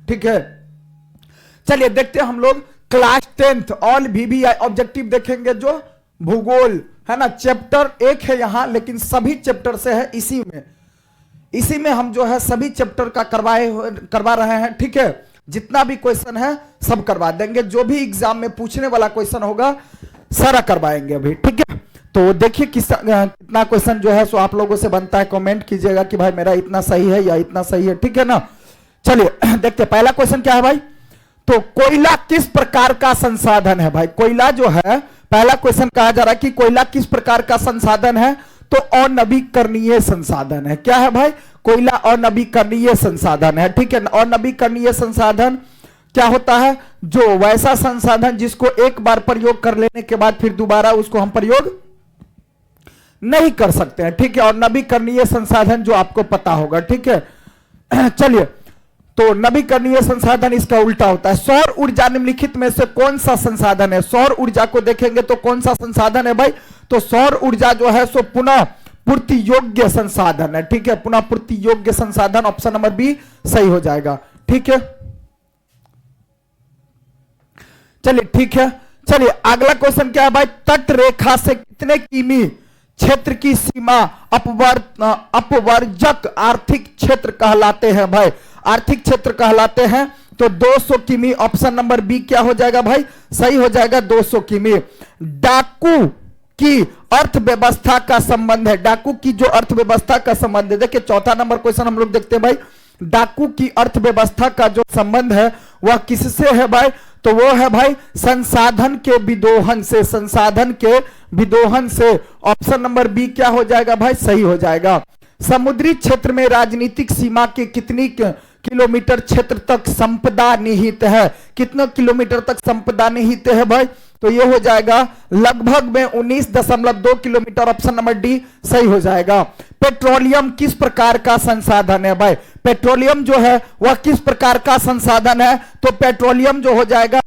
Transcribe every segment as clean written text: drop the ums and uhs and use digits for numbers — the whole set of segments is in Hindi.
ठीक है, चलिए देखते हैं हम लोग class 10th all VBI objective देखेंगे, जो भूगोल है ना, चैप्टर 1 है यहां, लेकिन सभी चैप्टर से है, इसी में हम जो है सभी चैप्टर का करवा रहे हैं। ठीक है, जितना भी क्वेश्चन है सब करवा देंगे, जो भी एग्जाम में पूछने वाला क्वेश्चन होगा सारा करवाएंगे अभी। ठीक है, तो देखिए कितना क्वेश्चन जो है सो आप लोगों से बनता है, कमेंट कीजिएगा कि भाई मेरा इतना सही है या इतना सही है। ठीक है ना, चलिए देखते पहला क्वेश्चन क्या है भाई। तो कोयला किस प्रकार का संसाधन है भाई? कोयला जो है, पहला क्वेश्चन कहा जा रहा है कि कोयला किस प्रकार का संसाधन है, तो अनवीकरणीय संसाधन है। क्या है भाई? कोयला अनवीकरणीय संसाधन है। ठीक है, अनवीकरणीय संसाधन क्या होता है? जो वैसा संसाधन जिसको एक बार प्रयोग कर लेने के बाद फिर दोबारा उसको हम प्रयोग नहीं कर सकते हैं। ठीक है, और नवीकरणीय संसाधन जो आपको पता होगा। ठीक है, चलिए, तो नवीकरणीय संसाधन इसका उल्टा होता है। सौर ऊर्जा निम्नलिखित में से कौन सा संसाधन है? सौर ऊर्जा को देखेंगे तो कौन सा संसाधन है भाई? तो सौर ऊर्जा जो है सो पुनः पूर्ति योग्य संसाधन है। ठीक है, पुनः पूर्ति योग्य संसाधन, ऑप्शन नंबर बी सही हो जाएगा। ठीक है, चलिए ठीक है, चलिए अगला क्वेश्चन क्या है भाई? तट रेखा से कितने किमी क्षेत्र की सीमा अपवर्जक आर्थिक क्षेत्र कहलाते हैं भाई? आर्थिक क्षेत्र कहलाते हैं। तो 200 किमी, ऑप्शन नंबर बी क्या हो जाएगा भाई? सही हो जाएगा 200 किमी। डाकू की अर्थव्यवस्था का संबंध है, डाकू की जो अर्थव्यवस्था का संबंध है, देखिए चौथा नंबर क्वेश्चन हम लोग देखते हैं भाई। डाकू की अर्थव्यवस्था का जो संबंध है वह किससे है भाई? तो वो है भाई संसाधन के विदोहन से, संसाधन के विदोहन से। ऑप्शन नंबर बी क्या हो जाएगा भाई? सही हो जाएगा। समुद्री क्षेत्र में राजनीतिक सीमा के कितनी किलोमीटर क्षेत्र तक संपदा निहित है? कितना किलोमीटर तक संपदा निहित है भाई? तो ये हो जाएगा लगभग में 19.2 किलोमीटर, ऑप्शन नंबर डी सही हो जाएगा। पेट्रोलियम किस प्रकार का संसाधन है भाई? पेट्रोलियम जो है वह किस प्रकार का संसाधन है? तो पेट्रोलियम जो हो जाएगा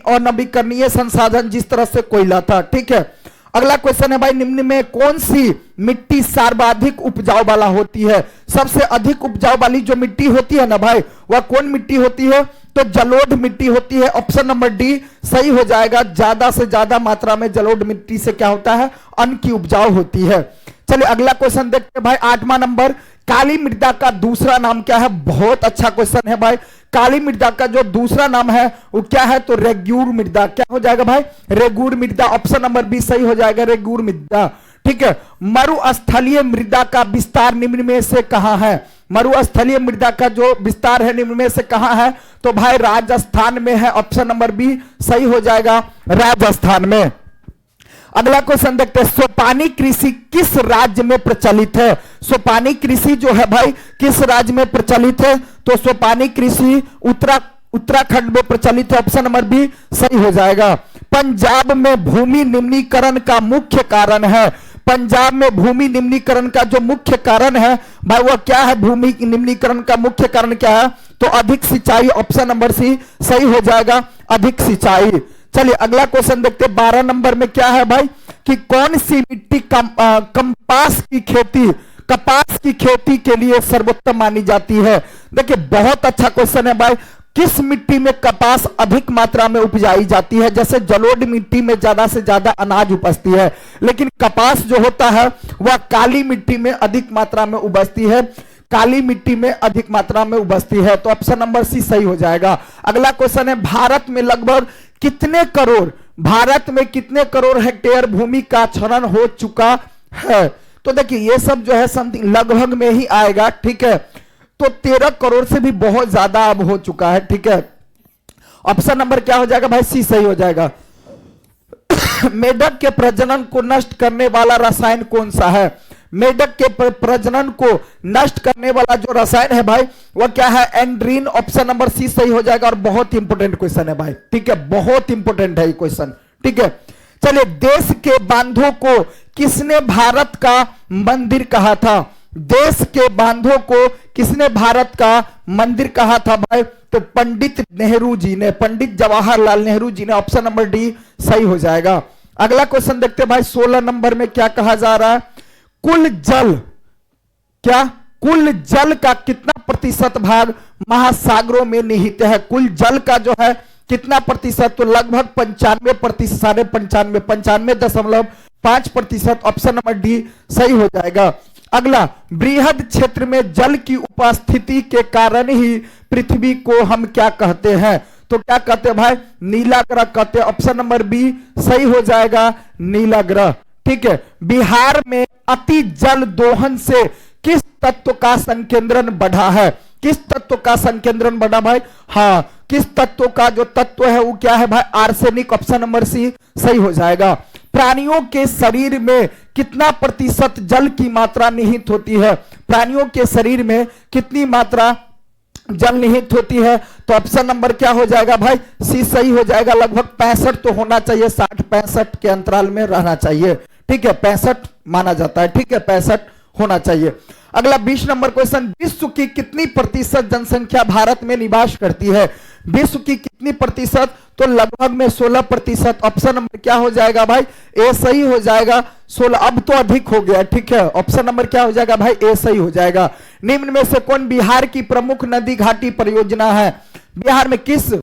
अनवीकरणीय संसाधन, जिस तरह से कोयला था। ठीक है, अगला क्वेश्चन है भाई, निम्न में कौन सी मिट्टी सर्वाधिक उपजाऊ वाला होती है? सबसे अधिक उपजाऊ वाली जो मिट्टी होती है ना भाई, वह कौन मिट्टी होती है? तो जलोढ़ मिट्टी होती है, ऑप्शन नंबर डी सही हो जाएगा। ज्यादा से ज्यादा मात्रा में जलोढ़ मिट्टी से क्या होता है? अन्न की उपजाऊ होती है। चलिए अगला क्वेश्चन देखते हैं भाई, 8वां नंबर। काली मृदा का दूसरा नाम क्या है? बहुत अच्छा क्वेश्चन है भाई। काली मृदा का जो दूसरा नाम है वो क्या है? तो रेग्यूर मृदा। क्या हो जाएगा भाई? रेगूर मृदा, ऑप्शन नंबर बी सही हो जाएगा, रेगूर मृदा। ठीक है, मरुस्थलीय मृदा का विस्तार निम्न में से कहां है? मरुस्थलीय मृदा का जो विस्तार है निम्न में से कहां है? तो भाई राजस्थान में है, ऑप्शन नंबर बी सही हो जाएगा, राजस्थान में। अगला क्वेश्चन देखते हैं, सोपानी कृषि किस राज्य में प्रचलित है? सोपानी कृषि जो है भाई किस राज्य में प्रचलित है? तो सोपानी कृषि उत्तराखंड में प्रचलित है, ऑप्शन नंबर बी सही हो जाएगा। पंजाब में भूमि निम्नीकरण का मुख्य कारण है? पंजाब में भूमि निम्नीकरण का जो मुख्य कारण है भाई वह क्या है? भूमि निम्नीकरण का मुख्य कारण क्या है? तो अधिक सिंचाई, ऑप्शन नंबर सी सही हो जाएगा, अधिक सिंचाई। चलिए अगला क्वेश्चन देखते हैं, 12 नंबर में क्या है भाई कि कौन सी मिट्टी कपास की खेती के लिए सर्वोत्तम मानी जाती है? देखिए बहुत अच्छा क्वेश्चन है भाई। किस मिट्टी में कपास अधिक मात्रा में उपजाई जाती है? जैसे जलोढ़ मिट्टी में ज्यादा से ज्यादा अनाज उपजती है, लेकिन कपास जो होता है वह काली मिट्टी में अधिक मात्रा में उपजती है, काली मिट्टी में अधिक मात्रा में उपजती है। तो ऑप्शन नंबर सी सही हो जाएगा। अगला क्वेश्चन है, भारत में कितने करोड़ हेक्टेयर भूमि का क्षरण हो चुका है? तो देखिए ये सब जो है समथिंग लगभग में ही आएगा। ठीक है, तो 13 करोड़ से भी बहुत ज्यादा अब हो चुका है। ठीक है, ऑप्शन नंबर क्या हो जाएगा भाई? सी सही हो जाएगा। मेढक के प्रजनन को नष्ट करने वाला रसायन कौन सा है? मेढक के प्रजनन को नष्ट करने वाला जो रसायन है भाई वह क्या है? एंड्रीन, ऑप्शन नंबर सी सही हो जाएगा। और बहुत इंपोर्टेंट क्वेश्चन है भाई। ठीक है, बहुत इंपोर्टेंट है ये क्वेश्चन। ठीक है, चलिए, देश के बांधों को किसने भारत का मंदिर कहा था? देश के बांधों को किसने भारत का मंदिर कहा था भाई? तो पंडित नेहरू जी ने, पंडित जवाहरलाल नेहरू जी ने, ऑप्शन नंबर डी सही हो जाएगा। अगला क्वेश्चन देखते हैं भाई, 16 नंबर में क्या कहा जा रहा है? कुल जल का कितना प्रतिशत भाग महासागरों में निहित है? कुल जल का जो है कितना प्रतिशत? तो लगभग 95%, 95.5, 95.5%। ऑप्शन नंबर डी सही हो जाएगा। अगला, बृहद क्षेत्र में जल की उपस्थिति के कारण ही पृथ्वी को हम क्या कहते हैं? तो क्या कहते हैं भाई? नीला ग्रह कहते हैं। ऑप्शन नंबर बी सही हो जाएगा, नीला ग्रह। ठीक है। बिहार में अति जल दोहन से किस तत्व का संकेंद्रण बढ़ा है? किस तत्व का संकेंद्रण बढ़ा भाई? हाँ, किस तत्व का जो तत्व है वो क्या है भाई? आर्सेनिक। ऑप्शन नंबर सी सही हो जाएगा। प्राणियों के शरीर में कितना प्रतिशत जल की मात्रा निहित होती है? प्राणियों के शरीर में कितनी मात्रा जल निहित होती है? तो ऑप्शन नंबर क्या हो जाएगा भाई? सी सही हो जाएगा। लगभग 65 तो होना चाहिए, 60-65 के अंतराल में रहना चाहिए। ठीक है, 65 माना जाता है। ठीक है, 65 होना चाहिए। अगला 20 नंबर क्वेश्चन, विश्व की कितनी प्रतिशत जनसंख्या भारत में निवास करती है? विश्व की कितनी प्रतिशत? तो लगभग में 16%। ऑप्शन नंबर क्या हो जाएगा भाई? ए सही हो जाएगा, 16। अब तो अधिक हो गया। ठीक है, ऑप्शन नंबर क्या हो जाएगा भाई? ए सही हो जाएगा। निम्न में से कौन बिहार की प्रमुख नदी घाटी परियोजना है? बिहार में किस,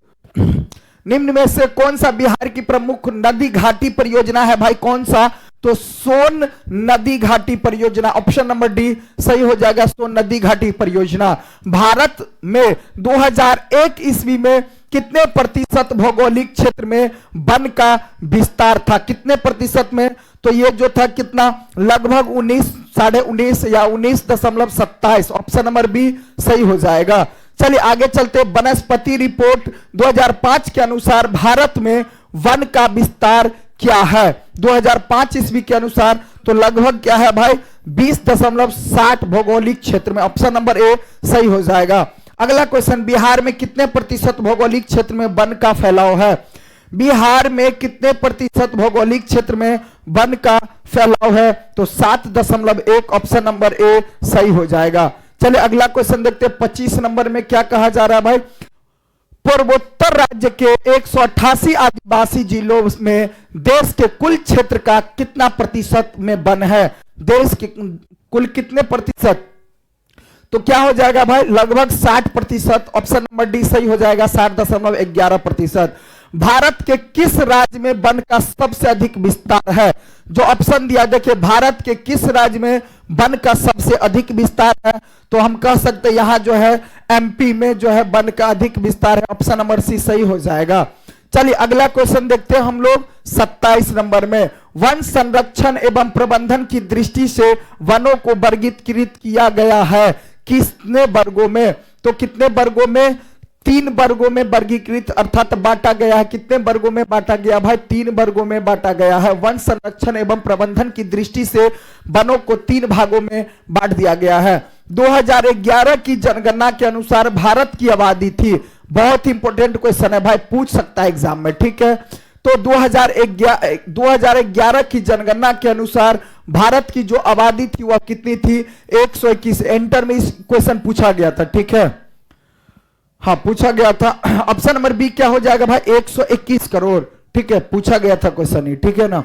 निम्न में से कौन सा बिहार की प्रमुख नदी घाटी परियोजना है भाई? कौन सा? तो सोन नदी घाटी परियोजना। ऑप्शन नंबर डी सही हो जाएगा, सोन नदी घाटी परियोजना। भारत में 2001 ईस्वी में कितने प्रतिशत भौगोलिक क्षेत्र में वन का विस्तार था? कितने प्रतिशत में? तो ये जो था कितना, लगभग 19, 19.5 या 19.27। ऑप्शन नंबर बी सही हो जाएगा। चलिए आगे चलते। वनस्पति रिपोर्ट 2005 के अनुसार भारत में वन का विस्तार क्या है? 2005 ईस्वी के अनुसार तो लगभग क्या है भाई? 20.60 भौगोलिक क्षेत्र में। ऑप्शन नंबर ए सही हो जाएगा। अगला क्वेश्चन, बिहार में कितने प्रतिशत भौगोलिक क्षेत्र में वन का फैलाव है? बिहार में कितने प्रतिशत भौगोलिक क्षेत्र में वन का फैलाव है? तो 7.1। ऑप्शन नंबर ए सही हो जाएगा। चलिए अगला क्वेश्चन देखते हैं। 25 नंबर में क्या कहा जा रहा है भाई? पूर्वोत्तर राज्य के 188 आदिवासी जिलों में देश के कुल क्षेत्र का कितना प्रतिशत में वन है? देश के कुल कितने प्रतिशत? तो क्या हो जाएगा भाई? लगभग 60%। ऑप्शन नंबर डी सही हो जाएगा, 60.11%। भारत के किस राज्य में वन का सबसे अधिक विस्तार है? जो ऑप्शन दिया देखिए, भारत के किस राज्य में वन का सबसे अधिक विस्तार है? तो हम कह सकते हैं यहां जो है एमपी में जो है वन का अधिक विस्तार है। ऑप्शन नंबर सी सही हो जाएगा। चलिए अगला क्वेश्चन देखते हैं हम लोग 27 नंबर में। वन संरक्षण एवं प्रबंधन की दृष्टि से वनों को वर्गीकृत किया गया है कितने वर्गों में? तो कितने वर्गों में? 3 वर्गों में वर्गीकृत अर्थात बांटा गया है। कितने वर्गों में बांटा गया भाई? 3 वर्गों में बांटा गया है। वन संरक्षण एवं प्रबंधन की दृष्टि से वनों को 3 भागों में बांट दिया गया है। 2011 की जनगणना के अनुसार भारत की आबादी थी, बहुत इंपॉर्टेंट क्वेश्चन है भाई, पूछ सकता है एग्जाम में। ठीक है, तो 2011 की जनगणना के अनुसार भारत की जो आबादी थी वह कितनी थी? 121। इंटर में इस क्वेश्चन पूछा गया था। ठीक है, हाँ पूछा गया था। ऑप्शन नंबर बी क्या हो जाएगा भाई? 121 करोड़। ठीक है, पूछा गया था क्वेश्चन ही। ठीक है ना।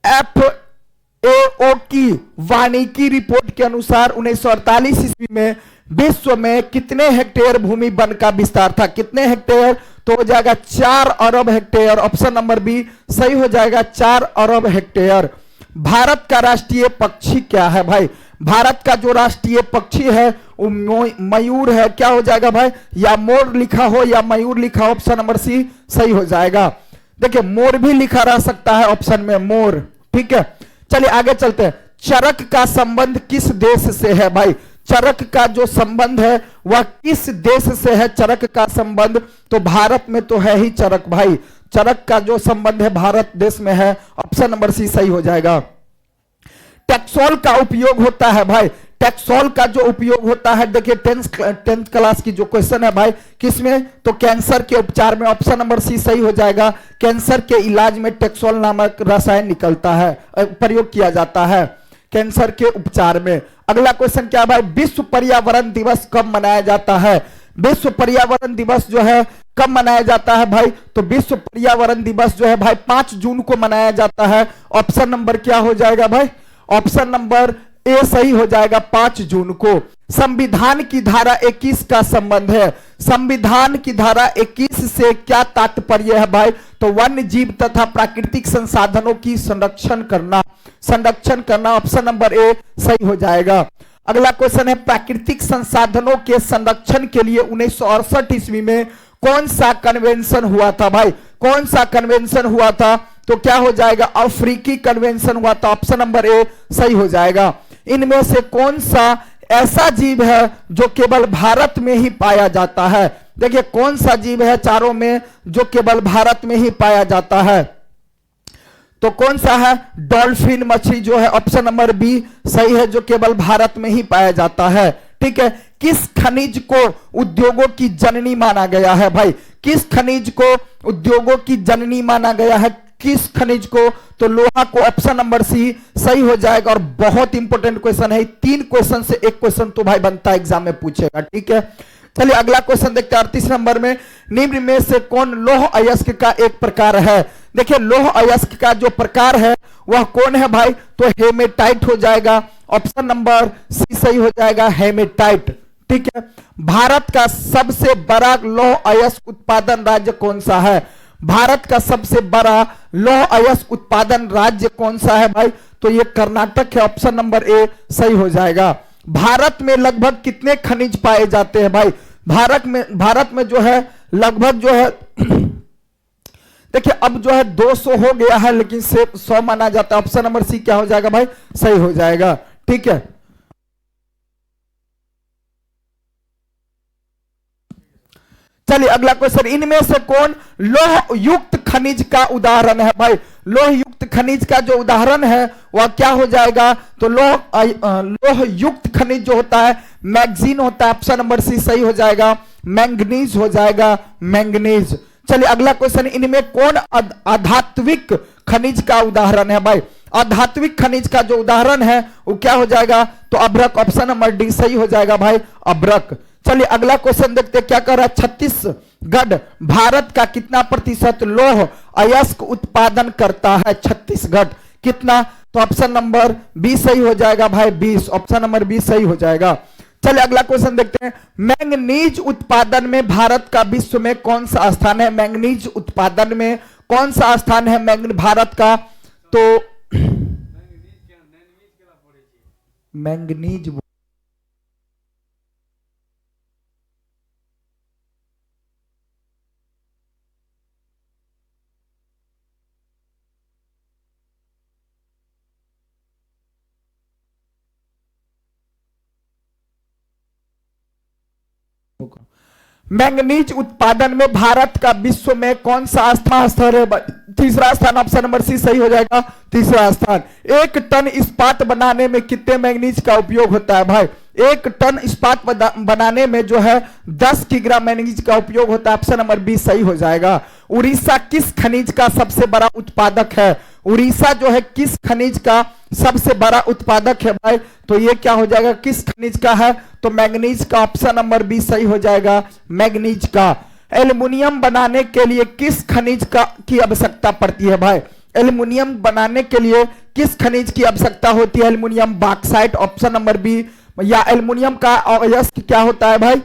FAO की वानिकी रिपोर्ट के अनुसार 1948 ईस्वी में विश्व में कितने हेक्टेयर भूमि वन का विस्तार था? कितने हेक्टेयर? तो हो जाएगा 4 अरब हेक्टेयर। ऑप्शन नंबर बी सही हो जाएगा, 4 अरब हेक्टेयर। भारत का राष्ट्रीय पक्षी क्या है भाई? भारत का जो राष्ट्रीय पक्षी है वो मयूर है। क्या हो जाएगा भाई? या मोर लिखा हो या मयूर लिखा हो। ऑप्शन नंबर सी सही हो जाएगा। देखिए मोर भी लिखा रह सकता है ऑप्शन में, मोर। ठीक है, चलिए आगे चलते हैं। चरक का संबंध किस देश से है भाई? चरक का जो संबंध है वह किस देश से है? चरक का संबंध तो भारत में तो है ही चरक भाई। चरक का जो संबंध है भारत देश में है। ऑप्शन नंबर सी सही हो जाएगा। टैक्सोल का उपयोग होता है भाई, टैक्सोल का जो उपयोग होता है देखिए 10th क्लास की जो क्वेश्चन है भाई, किसमें? तो कैंसर के उपचार में। ऑप्शन नंबर सी सही हो जाएगा। कैंसर के इलाज में टैक्सोल नामक रसायन निकलता है, प्रयोग किया जाता है कैंसर के उपचार में। अगला क्वेश्चन क्या है भाई? विश्व पर्यावरण दिवस कब मनाया जाता है? विश्व पर्यावरण दिवस जो है कब मनाया जाता है भाई? तो विश्व पर्यावरण दिवस जो है भाई 5 जून को मनाया जाता है। ऑप्शन नंबर क्या हो जाएगा भाई? ऑप्शन नंबर ए सही हो जाएगा, 5 जून को। संविधान की धारा 21 का संबंध है। संविधान की धारा 21 से क्या तात्पर्य है भाई? तो वन्य जीव तथा प्राकृतिक संसाधनों की संरक्षण करना ऑप्शन नंबर ए सही हो जाएगा। अगला क्वेश्चन है, प्राकृतिक संसाधनों के संरक्षण के लिए 1968 ईस्वी में कौन सा कन्वेंशन हुआ था भाई? कौन सा कन्वेंशन हुआ था? तो क्या हो जाएगा? अफ्रीकी कन्वेंशन हुआ था, ऑप्शन नंबर ए सही हो जाएगा। इनमें से कौन सा ऐसा जीव है जो केवल भारत में ही पाया जाता है? देखिए कौन सा जीव है चारों में जो केवल भारत में ही पाया जाता है? तो कौन सा है? डॉल्फिन मछली जो है, ऑप्शन नंबर बी सही है, जो केवल भारत में ही पाया जाता है। ठीक है। किस खनिज को उद्योगों की जननी माना गया है भाई? किस खनिज को उद्योगों की जननी माना गया है? किस खनिज को? तो लोहा को, ऑप्शन नंबर सी सही हो जाएगा। और बहुत इंपॉर्टेंट क्वेश्चन है, 3 क्वेश्चन से एक क्वेश्चन तो भाई बनता है, एग्जाम में पूछेगा। ठीक है, चलिए अगला क्वेश्चन देखते हैं 38 नंबर में। निम्न में से कौन लौह अयस्क का एक प्रकार है? देखिए लौह अयस्क का जो प्रकार है वह कौन है भाई? तो हेमेटाइट हो जाएगा, ऑप्शन नंबर सी सही हो जाएगा, हेमेटाइट। ठीक है। भारत का सबसे बड़ा लौह अयस्क उत्पादन राज्य कौन सा है? भारत का सबसे बड़ा लौह अयस्क उत्पादन राज्य कौन सा है भाई? तो ये कर्नाटक है, ऑप्शन नंबर ए सही हो जाएगा। भारत में लगभग कितने खनिज पाए जाते हैं भाई? भारत में जो है लगभग जो है देखिए अब जो है 200 हो गया है, लेकिन से 100 माना जाता है, ऑप्शन नंबर सी क्या हो जाएगा भाई? सही हो जाएगा। ठीक है। चलिए अगला क्वेश्चन, इनमें से कौन लौह युक्त खनिज का उदाहरण है भाई? लौह युक्त खनिज का जो उदाहरण है वह क्या हो जाएगा? तो लौह युक्त खनिज जो होता है मैग्नीज होता है, ऑप्शन नंबर सी सही हो जाएगा, मैंगनीज हो जाएगा, मैंगनीज। चलिए अगला क्वेश्चन, इनमें कौन अधात्विक खनिज का उदाहरण है भाई? अधात्विक खनिज का जो उदाहरण है वो क्या हो जाएगा? तो अभ्रक, ऑप्शन नंबर डी सही हो जाएगा भाई, अभ्रक। चलिए अगला क्वेश्चन देखते हैं क्या कर रहा है। छत्तीसगढ़ भारत का कितना प्रतिशत लौह अयस्क उत्पादन करता है? छत्तीसगढ़ कितना? तो ऑप्शन नंबर बी सही हो जाएगा भाई, 20, ऑप्शन नंबर बी सही हो जाएगा। चलिए अगला क्वेश्चन देखते हैं, मैंगनीज उत्पादन में भारत का विश्व में कौन सा स्थान है? मैंगनीज उत्पादन में कौन सा स्थान है भारत का? तो मैंगनीज मैंगनीज उत्पादन में भारत का विश्व में कौन सा स्थान है? तीसरा स्थान, ऑप्शन नंबर सी सही हो जाएगा, तीसरा स्थान। 1 टन इस्पात बनाने में कितने मैंगनीज का उपयोग होता है भाई? 1 टन इस्पात बनाने में जो है 10 किग्रा मैंगनीज का उपयोग होता है, ऑप्शन नंबर बी सही हो जाएगा। उड़ीसा किस खनिज का सबसे बड़ा उत्पादक है? उड़ीसा जो है किस खनिज का सबसे बड़ा उत्पादक है भाई? तो ये क्या हो जाएगा? किस खनिज का है? तो मैंगनीज का, ऑप्शन नंबर बी सही हो जाएगा, मैंगनीज का। एल्युमिनियम बनाने के लिए किस खनिज की आवश्यकता पड़ती है भाई? एल्युमिनियम बनाने के लिए किस खनिज की आवश्यकता होती है? Aluminium bauxite, option number B. या एल्युमिनियम का अयस्क क्या होता है भाई?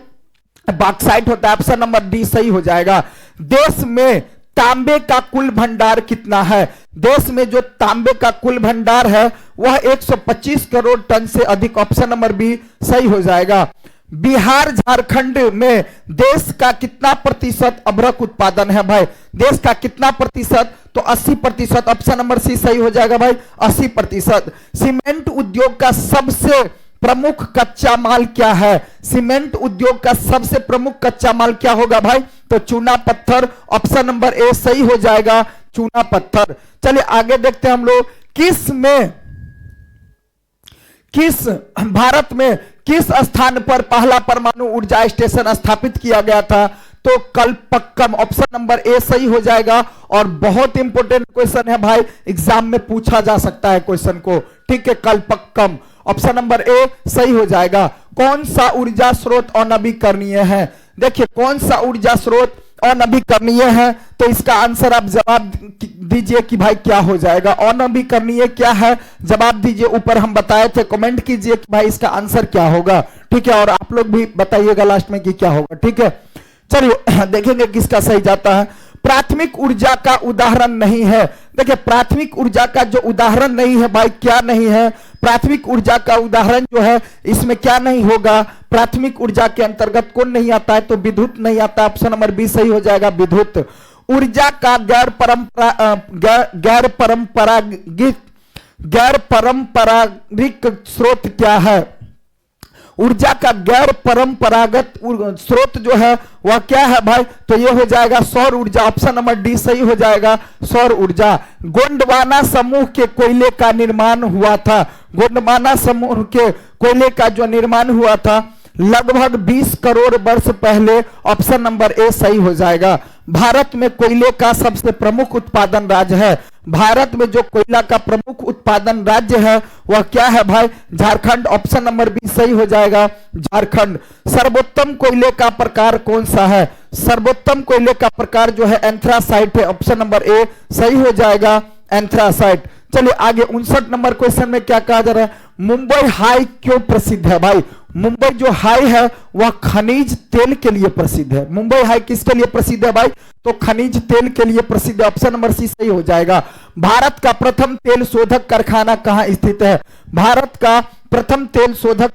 बॉक्साइट होता है, ऑप्शन नंबर डी सही हो जाएगा। देश में तांबे का कुल भंडार कितना है? देश में जो तांबे का कुल भंडार है वह 125 करोड़ टन से अधिक, ऑप्शन नंबर बी सही हो जाएगा। बिहार झारखंड में देश का कितना प्रतिशत अभ्रक उत्पादन है भाई? देश का कितना प्रतिशत? तो 80%, ऑप्शन नंबर सी सही हो जाएगा भाई, 80%। सीमेंट उद्योग का सबसे प्रमुख कच्चा माल क्या है? सीमेंट उद्योग का सबसे प्रमुख कच्चा माल क्या होगा भाई? तो चूना पत्थर, ऑप्शन नंबर ए सही हो जाएगा, चूना पत्थर। चलिए आगे देखते हैं हम लोग, भारत में किस स्थान पर पहला परमाणु ऊर्जा स्टेशन स्थापित किया गया था? तो कलपक्कम, ऑप्शन नंबर ए सही हो जाएगा। और बहुत इंपॉर्टेंट क्वेश्चन है भाई, एग्जाम में पूछा जा सकता है क्वेश्चन को। ठीक है, कलपक्कम, ऑप्शन नंबर ए सही हो जाएगा। कौन सा ऊर्जा स्रोत अनवीकरणीय है? देखिए कौन सा ऊर्जा स्रोत अनभिकरणीय है, तो इसका आंसर आप जवाब दीजिए कि भाई क्या हो जाएगा। अनभिकरणीय क्या है, जवाब दीजिए। ऊपर हम बताए थे, कमेंट कीजिए कि भाई इसका आंसर क्या होगा, ठीक है। और आप लोग भी बताइएगा लास्ट में कि क्या होगा, ठीक है। चलिए देखेंगे किसका सही जाता है। प्राथमिक ऊर्जा का उदाहरण नहीं है। देखिए प्राथमिक ऊर्जा का जो उदाहरण नहीं है भाई, क्या नहीं है, प्राथमिक ऊर्जा का उदाहरण जो है इसमें क्या नहीं होगा, प्राथमिक ऊर्जा के अंतर्गत कौन नहीं आता है, तो विद्युत नहीं आता। ऑप्शन नंबर बी सही हो जाएगा, विद्युत। ऊर्जा का गैर पारंपरिक स्रोत क्या है। ऊर्जा का गैर परंपरागत स्रोत जो है वह क्या है भाई, तो ये हो जाएगा सौर ऊर्जा। ऑप्शन नंबर डी सही हो जाएगा, सौर ऊर्जा। गोंडवाना समूह के कोयले का निर्माण हुआ था। गोंडवाना समूह के कोयले का जो निर्माण हुआ था लगभग 20 करोड़ वर्ष पहले। ऑप्शन नंबर ए सही हो जाएगा। भारत में कोयले का सबसे प्रमुख उत्पादन राज्य है। भारत में जो कोयला का प्रमुख उत्पादन राज्य है वह क्या है भाई, झारखंड। ऑप्शन नंबर बी सही हो जाएगा, झारखंड। सर्वोत्तम कोयले का प्रकार कौन सा है। सर्वोत्तम कोयले का प्रकार जो है एंथ्रासाइट है। ऑप्शन नंबर ए सही हो जाएगा, एंथ्रासाइट। चलिए आगे 59 नंबर क्वेश्चन में क्या कहा जा रहा है, मुंबई हाई क्यों प्रसिद्ध है भाई। मुंबई जो हाई है वह खनिज तेल के लिए प्रसिद्ध है। मुंबई हाई किसके लिए प्रसिद्ध है भाई, तो खनिज तेल के लिए प्रसिद्ध है। ऑप्शन नंबर सी सही हो जाएगा। भारत का प्रथम तेल शोधक कारखाना कहां स्थित है। भारत का प्रथम तेल शोधक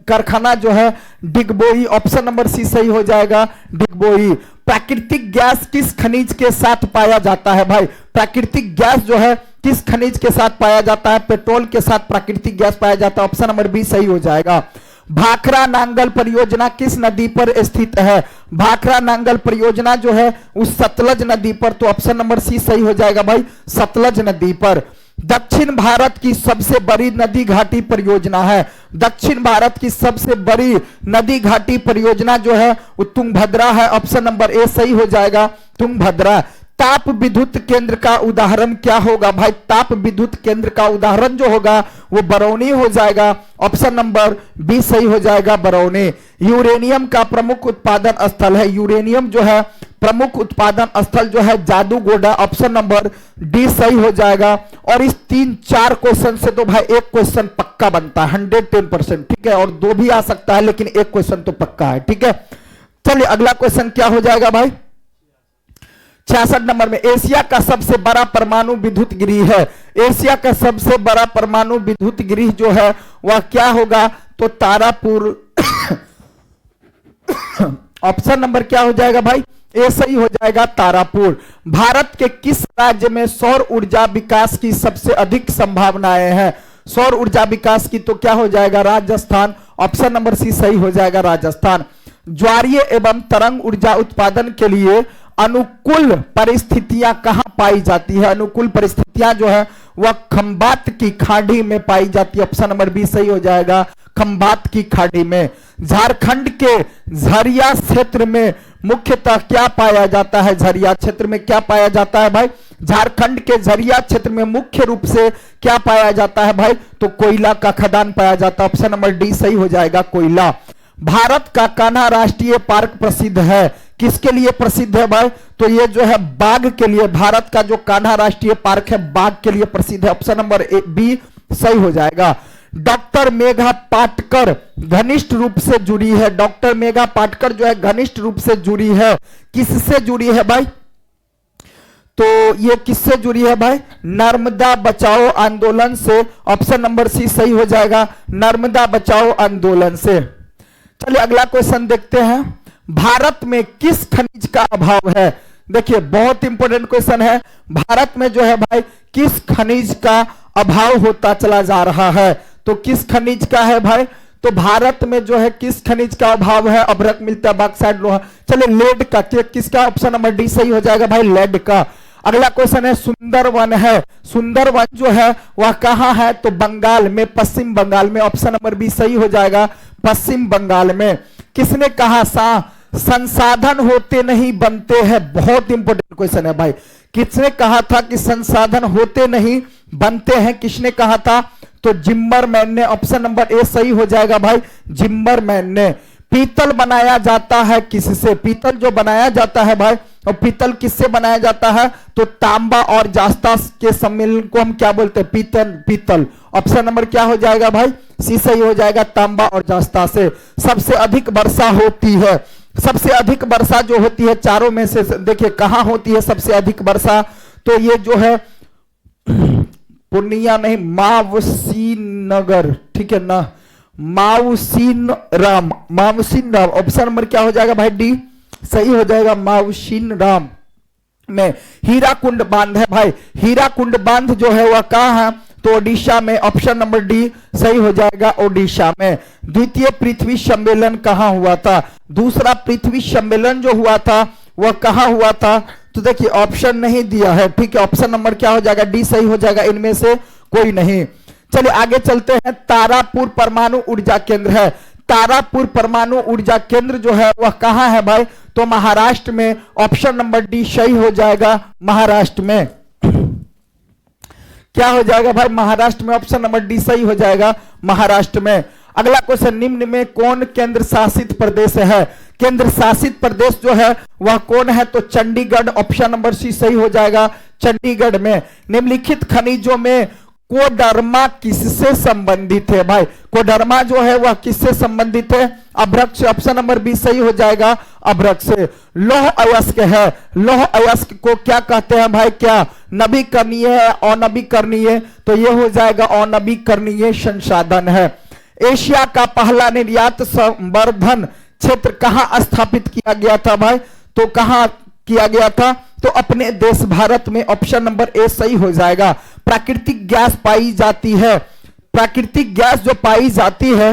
कारखाना जो है डिगबोई। ऑप्शन नंबर सी सही हो जाएगा, डिगबोई। प्राकृतिक गैस किस खनिज के साथ पाया जाता है भाई। प्राकृतिक गैस जो है किस खनिज के साथ पाया जाता है, पेट्रोल के साथ प्राकृतिक गैस पाया जाता है। ऑप्शन नंबर बी सही हो जाएगा। भाखरा नांगल परियोजना किस नदी पर स्थित है। भाखरा नांगल परियोजना जो है उस सतलज नदी पर, तो ऑप्शन नंबर सी सही हो जाएगा भाई, सतलज नदी पर। दक्षिण भारत की सबसे बड़ी नदी घाटी परियोजना है। दक्षिण भारत की सबसे बड़ी नदी घाटी परियोजना जो है वो तुंगभद्रा है। ऑप्शन नंबर ए सही हो जाएगा, तुंगभद्रा। ताप विद्युत केंद्र का उदाहरण क्या होगा भाई। ताप विद्युत केंद्र का उदाहरण जो होगा वो बरौनी हो जाएगा। ऑप्शन नंबर बी सही हो जाएगा, बरौनी। यूरेनियम का प्रमुख उत्पादन स्थल है। यूरेनियम जो है प्रमुख उत्पादन स्थल जो है जादूगोड़ा। ऑप्शन नंबर डी सही हो जाएगा। और इस 3-4 क्वेश्चन से तो भाई एक क्वेश्चन पक्का बनता है 110%, ठीक है। और 2 भी आ सकता है लेकिन एक क्वेश्चन तो पक्का है, ठीक है। चलिए अगला क्वेश्चन क्या हो जाएगा भाई, 66 नंबर में। एशिया का सबसे बड़ा परमाणु विद्युत गृह है। एशिया का सबसे बड़ा परमाणु विद्युत गृह जो है वह क्या होगा, तो तारापुर। ऑप्शन नंबर क्या हो जाएगा भाई, ए सही हो जाएगा, तारापुर। भारत के किस राज्य में सौर ऊर्जा विकास की सबसे अधिक संभावनाएं हैं। सौर ऊर्जा विकास की तो क्या हो जाएगा, राजस्थान। ऑप्शन नंबर सी सही हो जाएगा, राजस्थान। ज्वारीय एवं तरंग ऊर्जा उत्पादन के लिए अनुकूल परिस्थितियां कहां पाई जाती है। अनुकूल परिस्थितियां जो है वह खंबात की खाड़ी में पाई जाती है। ऑप्शन नंबर बी सही हो जाएगा, खंबात की खाड़ी में। झारखंड के झरिया क्षेत्र में मुख्यतः क्या पाया जाता है। झरिया क्षेत्र में क्या पाया जाता है भाई, झारखंड के झरिया क्षेत्र में मुख्य रूप से क्या पाया जाता है भाई, तो कोयला का खदान पाया जाता है। ऑप्शन नंबर डी सही हो जाएगा, कोयला। भारत का कान्हा राष्ट्रीय पार्क प्रसिद्ध है। किसके लिए प्रसिद्ध है भाई, तो ये जो है बाघ के लिए। भारत का जो कान्हा राष्ट्रीय पार्क है बाघ के लिए प्रसिद्ध है। ऑप्शन नंबर बी सही हो जाएगा। डॉक्टर मेघा पाटकर घनिष्ठ रूप से जुड़ी है। डॉक्टर मेघा पाटकर जो है घनिष्ठ रूप से जुड़ी है। किससे जुड़ी है भाई, तो ये किससे जुड़ी है भाई, नर्मदा बचाओ आंदोलन से। ऑप्शन नंबर सी सही हो जाएगा, नर्मदा बचाओ आंदोलन से। चलिए अगला क्वेश्चन देखते हैं। भारत में किस खनिज का अभाव है। देखिए बहुत इंपॉर्टेंट क्वेश्चन है। भारत में जो है भाई किस खनिज का अभाव होता चला जा रहा है, तो किस खनिज का है भाई, तो भारत में जो है किस खनिज का अभाव है, अभ्रक मिलता है, बॉक्साइट, लोहा। चलिए लेड का, किसका, ऑप्शन नंबर डी सही हो जाएगा भाई, लेड का। अगला क्वेश्चन है सुंदरवन है। सुंदरवन जो है वह कहां है, तो बंगाल में, पश्चिम बंगाल में। ऑप्शन नंबर बी सही हो जाएगा, पश्चिम बंगाल में। किसने कहा, संसाधन होते नहीं बनते हैं। बहुत इंपॉर्टेंट क्वेश्चन है भाई। किसने कहा था कि संसाधन होते नहीं बनते हैं, किसने कहा था, तो जिम्मरमैन ने। ऑप्शन नंबर ए सही हो जाएगा भाई, जिम्मरमैन ने। पीतल बनाया जाता है किससे? पीतल जो बनाया जाता है भाई, और पीतल किससे बनाया जाता है? तो तांबा और जास्ता के सम्मेलन को हम क्या बोलते हैं? पीतल। ऑप्शन नंबर क्या हो जाएगा भाई? सी सही हो जाएगा, तांबा और जास्ता से। सबसे अधिक वर्षा होती है, सबसे अधिक वर्षा जो होती है चारों में से, देखिए कहां होती है सबसे अधिक वर्षा? तो ये जो है पूर्णिया नहीं, मावसीनगर, ठीक है ना, मावसीन राम। ऑप्शन नंबर क्या हो जाएगा भाई? डी सही हो जाएगा, मावसीन राम में हीराकुंड बांध है भाई। हीराकुंड बांध जो है वह कहां है? तो ओडिशा में। ऑप्शन नंबर डी सही हो जाएगा, ओडिशा में। द्वितीय पृथ्वी सम्मेलन कहां हुआ था? दूसरा पृथ्वी सम्मेलन जो हुआ था वह कहां हुआ था? तो देखिए ऑप्शन नहीं दिया है, ठीक है। ऑप्शन नंबर क्या हो जाएगा? डी सही हो जाएगा, इनमें से कोई नहीं। चलिए आगे चलते हैं। तारापुर परमाणु ऊर्जा केंद्र है। तारापुर परमाणु ऊर्जा केंद्र जो है वह कहां है भाई? तो महाराष्ट्र में। ऑप्शन नंबर डी सही हो जाएगा, महाराष्ट्र में। क्या हो जाएगा भाई? महाराष्ट्र में। ऑप्शन नंबर डी सही हो जाएगा, महाराष्ट्र में। अगला क्वेश्चन, निम्न में कौन केंद्र शासित प्रदेश है? केंद्र शासित प्रदेश जो है वह कौन है? तो चंडीगढ़। ऑप्शन नंबर सी सही हो जाएगा, चंडीगढ़ में। निम्नलिखित खनिजों में कोडरमा किससे संबंधित है भाई? कोडरमा जो है वह किससे संबंधित है? अभ्रक से। ऑप्शन नंबर बी सही हो जाएगा, अभ्रक से। लौह अयस्क है। लौह अयस्क को क्या कहते हैं भाई? क्या नवीकरणीय है, अनवीकरणीय? तो यह हो जाएगा अनवीकरणीय संसाधन है। एशिया का पहला निर्यात संवर्धन क्षेत्र कहां स्थापित किया गया था भाई? तो कहां किया गया था? तो अपने देश भारत में। ऑप्शन नंबर ए सही हो जाएगा। प्राकृतिक गैस पाई जाती है, प्राकृतिक गैस जो पाई जाती है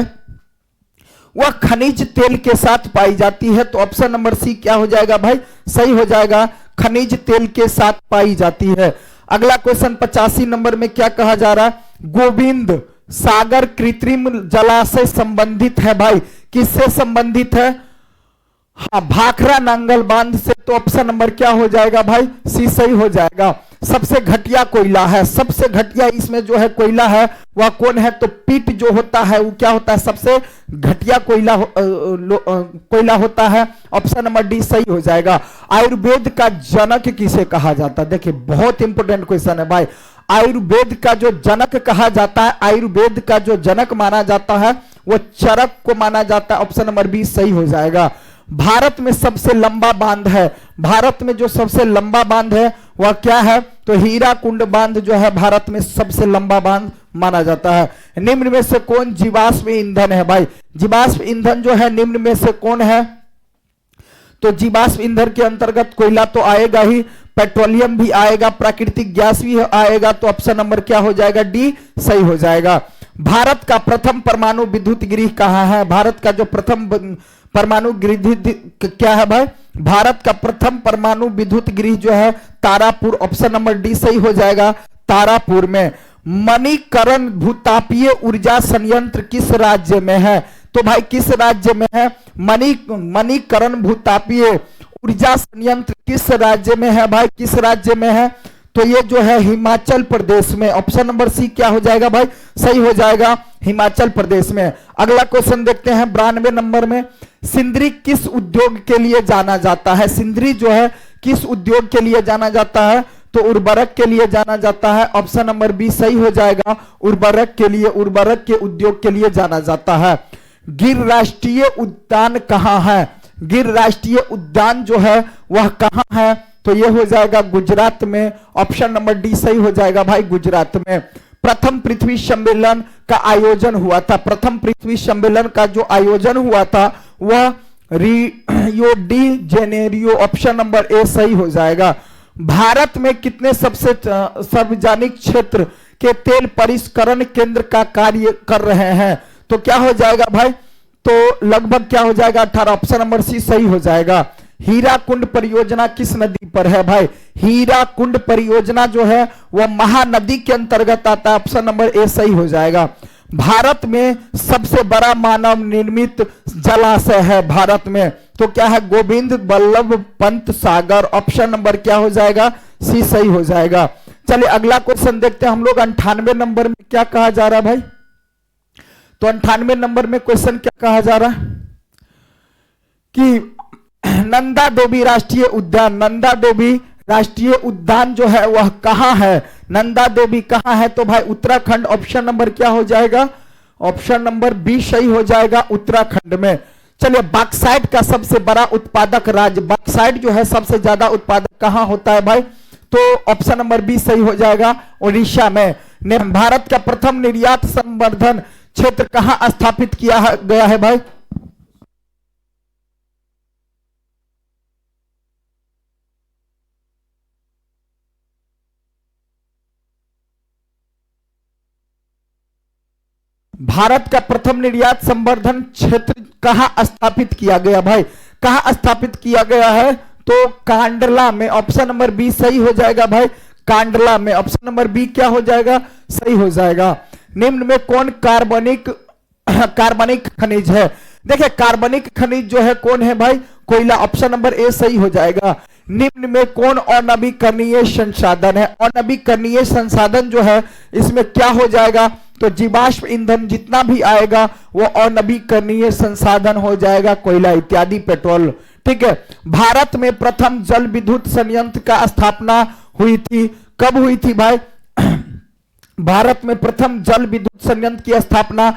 वह खनिज तेल के साथ पाई जाती है। तो ऑप्शन नंबर सी क्या हो जाएगा भाई? सही हो जाएगा, खनिज तेल के साथ पाई जाती है। अगला क्वेश्चन 85 नंबर में क्या कहा जा रहा है? गोविंद सागर कृत्रिम जलाशय संबंधित है भाई। किससे संबंधित है? हाँ, भाखरा नांगल बांध से। तो ऑप्शन नंबर क्या हो जाएगा भाई? सी सही हो जाएगा। सबसे घटिया कोयला है, सबसे घटिया इसमें जो है कोयला है वह कौन है? तो पीट जो होता है वो क्या होता है? सबसे घटिया कोयला होता है। ऑप्शन नंबर डी सही हो जाएगा। आयुर्वेद का जनक किसे कहा जाता है? देखिए बहुत इंपॉर्टेंट क्वेश्चन है भाई। आयुर्वेद का जो जनक कहा जाता है, आयुर्वेद का जो जनक माना जाता है वो चरक को माना जाता है। ऑप्शन नंबर बी सही हो जाएगा। भारत में सबसे लंबा बांध है, भारत में जो सबसे लंबा बांध है वह क्या है? तो हीराकुंड बांध जो है भारत में सबसे लंबा बांध माना जाता है। निम्न में से कौन जीवाश्म ईंधन है भाई? जीवाश्म ईंधन जो है निम्न में से कौन है? तो जीवाश्म ईंधन के अंतर्गत कोयला तो आएगा ही, पेट्रोलियम भी आएगा, प्राकृतिक गैस भी आएगा। तो ऑप्शन नंबर क्या हो जाएगा? डी सही हो जाएगा। भारत का प्रथम परमाणु विद्युत गृह कहां है? भारत का जो प्रथम परमाणु गृह क्या है भाई? भारत का प्रथम परमाणु विद्युत गृह जो है तारापुर। ऑप्शन नंबर डी सही हो जाएगा, तारापुर में। मणिकरण भूतापीय ऊर्जा संयंत्र किस राज्य में है? तो भाई किस राज्य में है? मणिकरण भूतापीय ऊर्जा संयंत्र किस राज्य में है भाई? किस राज्य में है? तो ये जो है हिमाचल प्रदेश में। ऑप्शन नंबर सी क्या हो जाएगा भाई? सही हो जाएगा, हिमाचल प्रदेश में। अगला क्वेश्चन देखते हैं 92 नंबर में। सिंदरी किस उद्योग के लिए जाना जाता है? सिंदरी जो है किस उद्योग के लिए जाना जाता है? तो उर्वरक के लिए जाना जाता है। ऑप्शन नंबर बी सही हो जाएगा, उर्वरक के लिए, उर्वरक के उद्योग के लिए जाना जाता है। गिर राष्ट्रीय उद्यान कहां है? गिर राष्ट्रीय उद्यान जो है वह कहां है? तो यह हो जाएगा गुजरात में। ऑप्शन नंबर डी सही हो जाएगा भाई, गुजरात में। प्रथम पृथ्वी सम्मेलन का आयोजन हुआ था, प्रथम पृथ्वी सम्मेलन का जो आयोजन हुआ था वह Rio de Janeiro. Option number A सही हो जाएगा। भारत में कितने सबसे सार्वजनिक क्षेत्र के तेल परिष्करण केंद्र का कार्य कर रहे हैं? तो क्या हो जाएगा भाई? तो लगभग क्या हो जाएगा? 18। ऑप्शन नंबर सी सही हो जाएगा। हीराकुंड परियोजना किस नदी पर है भाई? हीराकुंड परियोजना जो है वह महानदी के अंतर्गत आता है। ऑप्शन नंबर ए सही हो जाएगा। भारत में सबसे बड़ा मानव निर्मित जलाशय है भारत में, तो क्या है? गोविंद बल्लभ पंत सागर। ऑप्शन नंबर क्या हो जाएगा? सी सही हो जाएगा। चलिए अगला क्वेश्चन देखते हैं हम लोग। 98 नंबर में क्या कहा जा रहा है भाई? तो 98 नंबर में क्वेश्चन क्या कहा जा रहा है? कि नंदा देवी राष्ट्रीय उद्यान, नंदा देवी राष्ट्रीय उद्यान जो है वह कहां है? नंदा देवी कहां है? तो भाई उत्तराखंड। ऑप्शन नंबर क्या हो जाएगा? ऑप्शन नंबर बी सही हो जाएगा, उत्तराखंड में। चलिए, बॉक्साइट का सबसे बड़ा उत्पादक राज्य, बॉक्साइट जो है सबसे ज्यादा उत्पादक कहां होता है भाई? तो ऑप्शन नंबर बी सही हो जाएगा, उड़ीसा में। भारत का प्रथम निर्यात संवर्धन क्षेत्र कहां स्थापित किया गया है भाई? भारत का प्रथम निर्यात संवर्धन क्षेत्र कहां स्थापित किया गया भाई? कहां स्थापित किया गया है? तो कांडला में। ऑप्शन नंबर बी सही हो जाएगा भाई, कांडला में। ऑप्शन नंबर बी क्या हो जाएगा? सही हो जाएगा। निम्न में कौन कार्बनिक कार्बनिक खनिज है? देखिए, कार्बनिक खनिज जो है कौन है भाई? कोयला। ऑप्शन नंबर ए सही हो जाएगा। निम्न में कौन अनवीकरणीय संसाधन है? अनवीकरणीय संसाधन जो है इसमें क्या हो जाएगा? तो जीवाश्म ईंधन जितना भी आएगा वो अनवीकरणीय संसाधन हो जाएगा, कोयला इत्यादि, पेट्रोल। ठीक है। भारत में प्रथम जल विद्युत संयंत्र का स्थापना हुई थी, कब हुई थी भाई? भारत में प्रथम जल विद्युत संयंत्र की स्थापना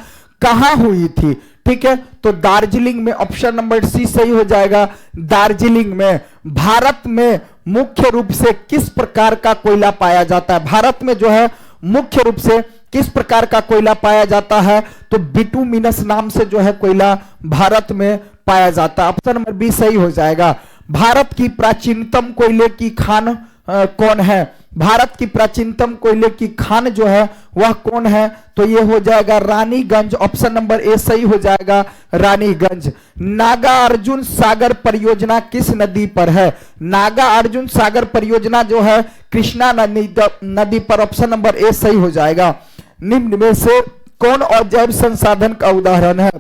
कहां हुई थी? ठीक है, तो दार्जिलिंग में। ऑप्शन नंबर सी सही हो जाएगा, दार्जिलिंग में। भारत में मुख्य रूप से किस प्रकार का कोयला पाया जाता है? भारत में जो है मुख्य रूप से किस प्रकार का कोयला पाया जाता है? तो बिटुमिनस नाम से जो है कोयला भारत में पाया जाता है। ऑप्शन नंबर बी सही हो जाएगा। भारत की प्राचीनतम कोयले की खान कौन है? भारत की प्राचीनतम कोयले की खान जो है वह कौन है? तो ये हो जाएगा रानीगंज। ऑप्शन नंबर ए सही हो जाएगा, रानीगंज। नागार्जुन सागर परियोजना किस नदी पर है? नागार्जुन सागर परियोजना जो है कृष्णा नदी पर। ऑप्शन नंबर ए सही हो जाएगा। निम्न में से कौन अजैव संसाधन का उदाहरण है?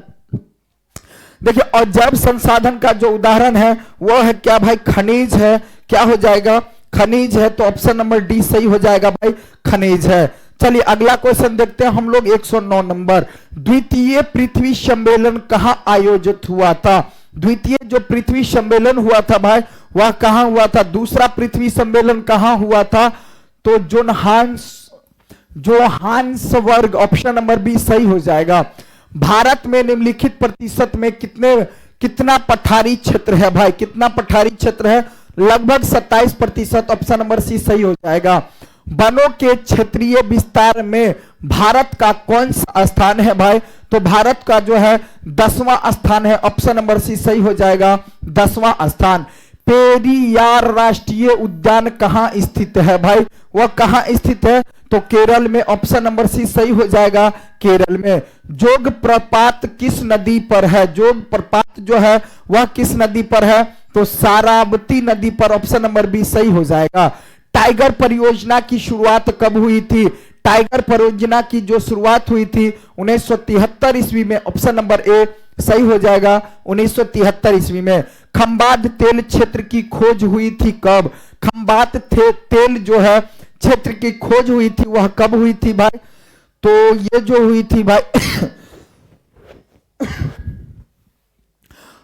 देखिए, अजैव संसाधन का जो उदाहरण है वो है क्या भाई? खनिज है। क्या हो जाएगा? खनिज है। तो ऑप्शन नंबर डी सही हो जाएगा भाई, खनिज है। चलिए अगला क्वेश्चन देखते हैं हम लोग। 109 नंबर। द्वितीय पृथ्वी सम्मेलन कहां आयोजित हुआ था? द्वितीय जो पृथ्वी सम्मेलन हुआ था भाई वह कहां हुआ था? दूसरा पृथ्वी सम्मेलन कहां हुआ था? तो जोहान्सबर्ग। ऑप्शन नंबर बी सही हो जाएगा। भारत में निम्नलिखित प्रतिशत में कितना पठारी क्षेत्र है भाई? कितना पठारी क्षेत्र है? लगभग 27%। ऑप्शन नंबर सी सही हो जाएगा। वनों के क्षेत्रीय विस्तार में भारत का कौन सा स्थान है भाई? तो भारत का जो है 10वां स्थान है। ऑप्शन नंबर सी सही हो जाएगा, 10वां स्थान। पेरियार राष्ट्रीय उद्यान कहां स्थित है भाई? वह कहां स्थित है? तो केरल में। ऑप्शन नंबर सी सही हो जाएगा, केरल में। जोग प्रपात किस नदी पर है? जोग प्रपात जो है वह किस नदी पर है? तो सारावती नदी पर। ऑप्शन नंबर बी सही हो जाएगा। टाइगर परियोजना की शुरुआत कब हुई थी? टाइगर परियोजना की जो शुरुआत हुई थी 1973 ईस्वी में। ऑप्शन नंबर ए सही हो जाएगा, 1973 ईस्वी में। खंबात तेल क्षेत्र की खोज हुई थी कब? खंबात तेल जो है क्षेत्र की खोज हुई थी वह कब हुई थी भाई? तो ये जो हुई थी भाई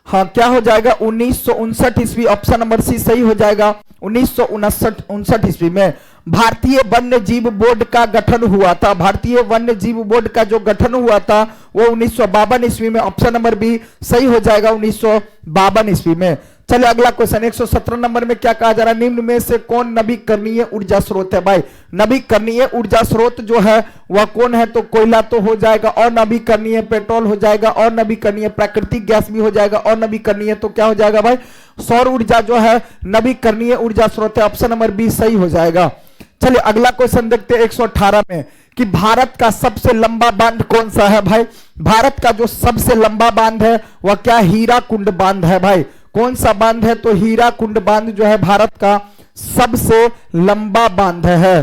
हाँ, क्या हो जाएगा? 1959 ईस्वी। ऑप्शन नंबर सी सही हो जाएगा, 1959 ईस्वी में। भारतीय वन्य जीव बोर्ड का गठन हुआ था। भारतीय वन्य जीव बोर्ड का जो गठन हुआ था वो 1952 ईस्वी में। ऑप्शन नंबर बी सही हो जाएगा, 1952 ईस्वी में। चलिए अगला क्वेश्चन 117 नंबर में क्या कहा जा रहा है? निम्न में से कौन नवीकरणीय ऊर्जा स्रोत है भाई? नवीकरणीय ऊर्जा स्रोत जो है वह कौन है? तो कोयला तो हो जाएगा, और नवीकरणीय पेट्रोल हो जाएगा, और नवीकरणीय प्राकृतिक गैस भी हो जाएगा, और नवीकरणीय तो क्या हो जाएगा भाई? सौर ऊर्जा जो है नवीकरणीय ऊर्जा स्रोत है। ऑप्शन नंबर बी सही हो जाएगा। चलिए अगला क्वेश्चन देखते हैं 118 में कि भारत का सबसे लंबा बांध कौन सा है भाई? भारत का जो सबसे लंबा बांध है वह क्या? हीराकुंड बांध है भाई। कौन सा बांध है? तो हीराकुंड बांध जो है भारत का सबसे लंबा बांध है।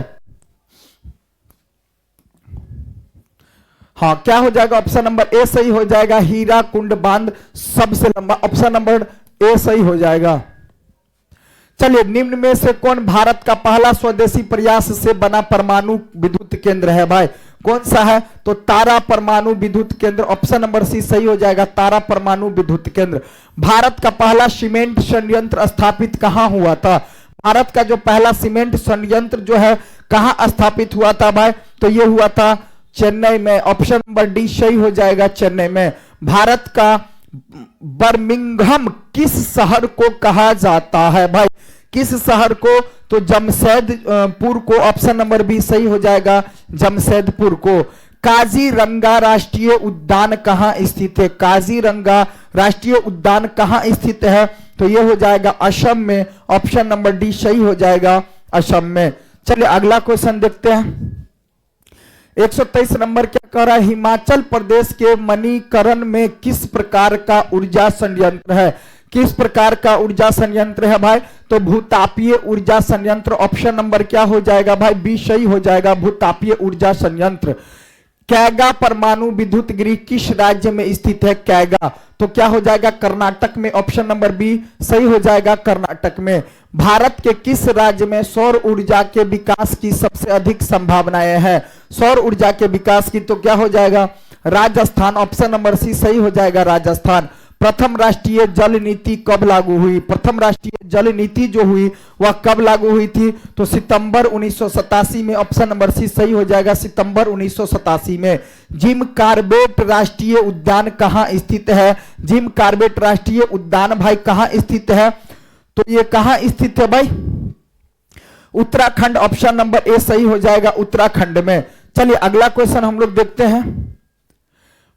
हाँ, क्या हो जाएगा? ऑप्शन नंबर ए सही हो जाएगा, हीराकुंड बांध सबसे लंबा। ऑप्शन नंबर ए सही हो जाएगा। चलिए, निम्न में से कौन भारत का पहला स्वदेशी प्रयास से बना परमाणु विद्युत केंद्र है भाई? कौन सा है? तो तारा परमाणु विद्युत केंद्र, ऑप्शन नंबर सी सही हो जाएगा, तारा परमाणु विद्युत केंद्र। भारत का पहला सीमेंट संयंत्र स्थापित कहां हुआ था? भारत का जो पहला सीमेंट संयंत्र जो है कहां स्थापित हुआ था भाई? तो ये हुआ था चेन्नई में, ऑप्शन नंबर डी सही हो जाएगा, चेन्नई में। भारत का बर्मिंघम किस शहर को कहा जाता है भाई? किस शहर को? तो जमशेदपुर को, ऑप्शन नंबर बी सही हो जाएगा, जमशेदपुर को। काजीरंगा राष्ट्रीय उद्यान कहां स्थित है? काजीरंगा राष्ट्रीय उद्यान कहां स्थित है? तो यह हो जाएगा असम में, ऑप्शन नंबर डी सही हो जाएगा, असम में। चलिए अगला क्वेश्चन देखते हैं। 123 नंबर क्या कह रहा है? हिमाचल प्रदेश के मणिकरण में किस प्रकार का ऊर्जा संयंत्र है? किस प्रकार का ऊर्जा संयंत्र है भाई? तो भूतापीय ऊर्जा संयंत्र, ऑप्शन नंबर क्या हो जाएगा भाई? बी सही हो जाएगा, भूतापीय ऊर्जा संयंत्र। कैगा परमाणु विद्युत गृह किस राज्य में स्थित है? कैगा, तो क्या हो जाएगा? कर्नाटक में, ऑप्शन नंबर बी सही हो जाएगा, कर्नाटक में। भारत के किस राज्य में सौर ऊर्जा के विकास की सबसे अधिक संभावनाएं हैं? सौर ऊर्जा के विकास की, तो क्या हो जाएगा? राजस्थान, ऑप्शन नंबर सी सही हो जाएगा, राजस्थान। प्रथम राष्ट्रीय जल नीति कब लागू हुई? प्रथम राष्ट्रीय जल नीति जो हुई वह कब लागू हुई थी? तो सितंबर 1987 में, ऑप्शन नंबर सी सही हो जाएगा, सितंबर 1987 में। जिम कार्बेट राष्ट्रीय उद्यान कहां स्थित है? जिम कार्बेट राष्ट्रीय उद्यान भाई कहां स्थित है? तो ये कहां स्थित है भाई? उत्तराखंड, ऑप्शन नंबर ए सही हो जाएगा, उत्तराखंड में। चलिए अगला क्वेश्चन हम लोग देखते हैं।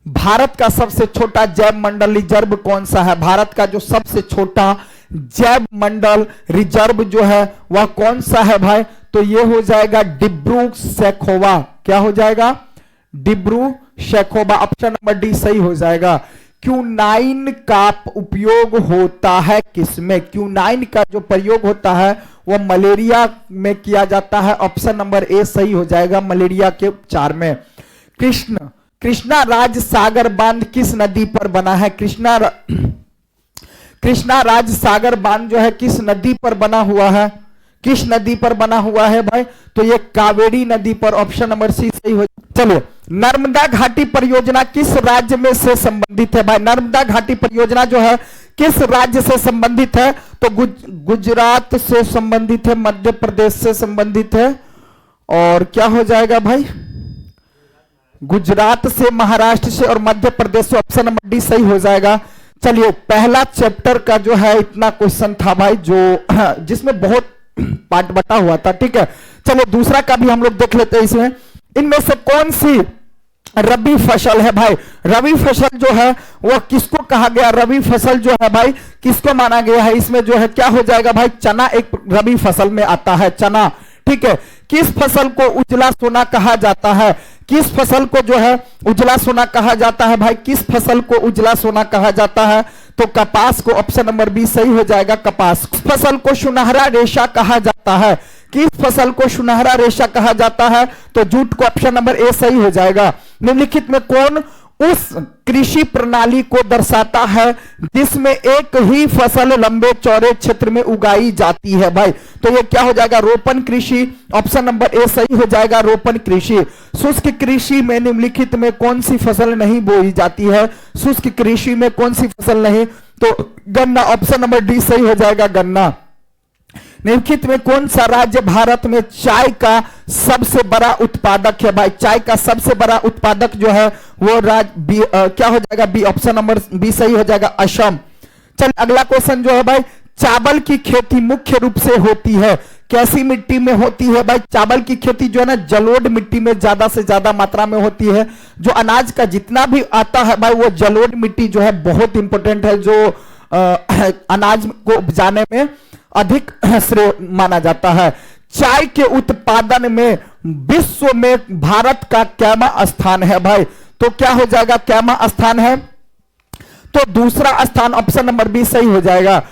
भारत का सबसे छोटा जैव मंडल रिजर्व कौन सा है? भारत का जो सबसे छोटा जैव मंडल रिजर्व जो है वह कौन सा है भाई? तो ये हो जाएगा डिब्रू सैखोवा। क्या हो जाएगा? Dibru Saikhowa, option number D सही हो जाएगा। क्यूनाइन का उपयोग होता है किसमें? क्यूनाइन का जो प्रयोग होता है वह मलेरिया में किया जाता है, ऑप्शन नंबर ए सही हो जाएगा, मलेरिया के उपचार में। कृष्णा राज सागर बांध किस नदी पर बना है? कृष्णा राज सागर बांध जो है किस नदी पर बना हुआ है? किस नदी पर बना हुआ है भाई? तो ये कावेरी नदी पर, ऑप्शन नंबर सी सही हो। चलिए, नर्मदा घाटी परियोजना किस राज्य में से संबंधित है भाई? नर्मदा घाटी परियोजना जो है किस राज्य से संबंधित है? तो गुजरात से संबंधित है, मध्य प्रदेश से संबंधित है, और क्या हो जाएगा भाई? गुजरात से, महाराष्ट्र से और मध्य प्रदेश से, ऑप्शन नंबर डी सही हो जाएगा। चलिए, पहला चैप्टर का जो है इतना क्वेश्चन था भाई, जो जिसमें बहुत पार्ट बटा हुआ था, ठीक है। चलिए दूसरा का भी हम लोग देख लेते हैं। इसमें इनमें से कौन सी रबी फसल है भाई? रबी फसल जो है वह किसको कहा गया? रबी फसल जो है भाई किसको माना गया है? इसमें जो है क्या हो जाएगा भाई? चना एक रबी फसल में आता है, चना, ठीक है। किस फसल को उजला सोना कहा जाता है? किस फसल को जो है उजला सोना कहा जाता है भाई? किस फसल को उजला सोना कहा जाता है? तो कपास को, ऑप्शन नंबर बी सही हो जाएगा, कपास। किस फसल को सुनहरा रेशा कहा जाता है? किस फसल को सुनहरा रेशा कहा जाता है? तो जूट को, ऑप्शन नंबर ए सही हो जाएगा। निम्नलिखित में कौन उस कृषि प्रणाली को दर्शाता है जिसमें एक ही फसल लंबे चौड़े क्षेत्र में उगाई जाती है भाई? तो ये क्या हो जाएगा? रोपण कृषि, ऑप्शन नंबर ए सही हो जाएगा, रोपण कृषि। शुष्क कृषि में निम्नलिखित में कौन सी फसल नहीं बोई जाती है? शुष्क कृषि में कौन सी फसल नहीं? तो गन्ना, ऑप्शन नंबर डी सही हो जाएगा, गन्ना। निम्नलिखित में कौन सा राज्य भारत में चाय का सबसे बड़ा उत्पादक है भाई? चाय का सबसे बड़ा उत्पादक जो है वो राज्य क्या हो जाएगा? बी, ऑप्शन नंबर बी सही हो जाएगा, असम। चल अगला क्वेश्चन जो है भाई, चावल की खेती मुख्य रूप से होती है कैसी मिट्टी में होती है भाई? चावल की खेती जो है ना जलोढ़ मिट्टी में ज्यादा से ज्यादा मात्रा में होती है। जो अनाज का जितना भी आता है भाई वो जलोढ़ मिट्टी जो है बहुत इंपॉर्टेंट है, जो अनाज को उपजाने में अधिक श्रेय माना जाता है। चाय के उत्पादन में विश्व में भारत का कैमा स्थान है भाई? तो क्या हो जाएगा? कैमा स्थान है, तो दूसरा स्थान, ऑप्शन नंबर बी सही हो जाएगा।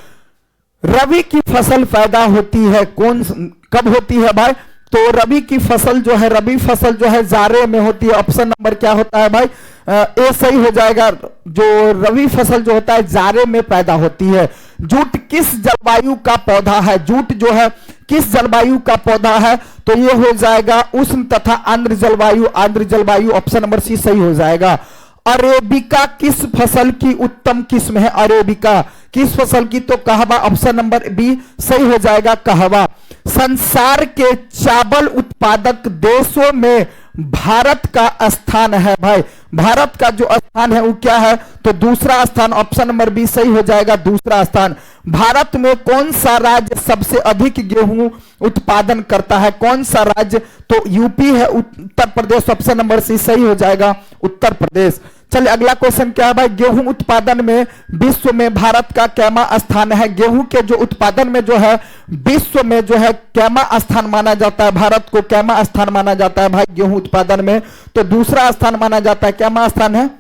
रबी की फसल पैदा होती है कब होती है भाई? तो रबी की फसल जो है, रबी फसल जो है जाड़े में होती है, ऑप्शन नंबर क्या होता है भाई? ए सही हो जाएगा। जो रबी फसल जो होता है जाड़े में पैदा होती है। जूट किस जलवायु का पौधा है? जूट जो है किस जलवायु का पौधा है? तो ये हो जाएगा उष्ण तथा आर्द्र जलवायु। आर्द्र जलवायु ऑप्शन नंबर सी सही हो जाएगा। अरेबिका किस फसल की उत्तम किस्म है? अरेबिका किस फसल की? तो कहवा ऑप्शन नंबर बी सही हो जाएगा, कहवा। संसार के चावल उत्पादक देशों में भारत का स्थान है भाई। भारत का जो स्थान है वो क्या है? तो दूसरा स्थान, ऑप्शन नंबर बी सही हो जाएगा, दूसरा स्थान। भारत में कौन सा राज्य सबसे अधिक गेहूं उत्पादन करता है? कौन सा राज्य? तो यूपी है, Uttar Pradesh, option number C सही हो जाएगा, उत्तर प्रदेश। चलिए अगला क्वेश्चन क्या है भाई? गेहूं उत्पादन में विश्व में भारत का कैमा स्थान है? गेहूं के जो उत्पादन में जो है विश्व में जो है कैमा स्थान माना जाता है? भारत को कैमा स्थान माना जाता है भाई गेहूं उत्पादन में? तो दूसरा स्थान माना जाता है। कैमा स्थान है?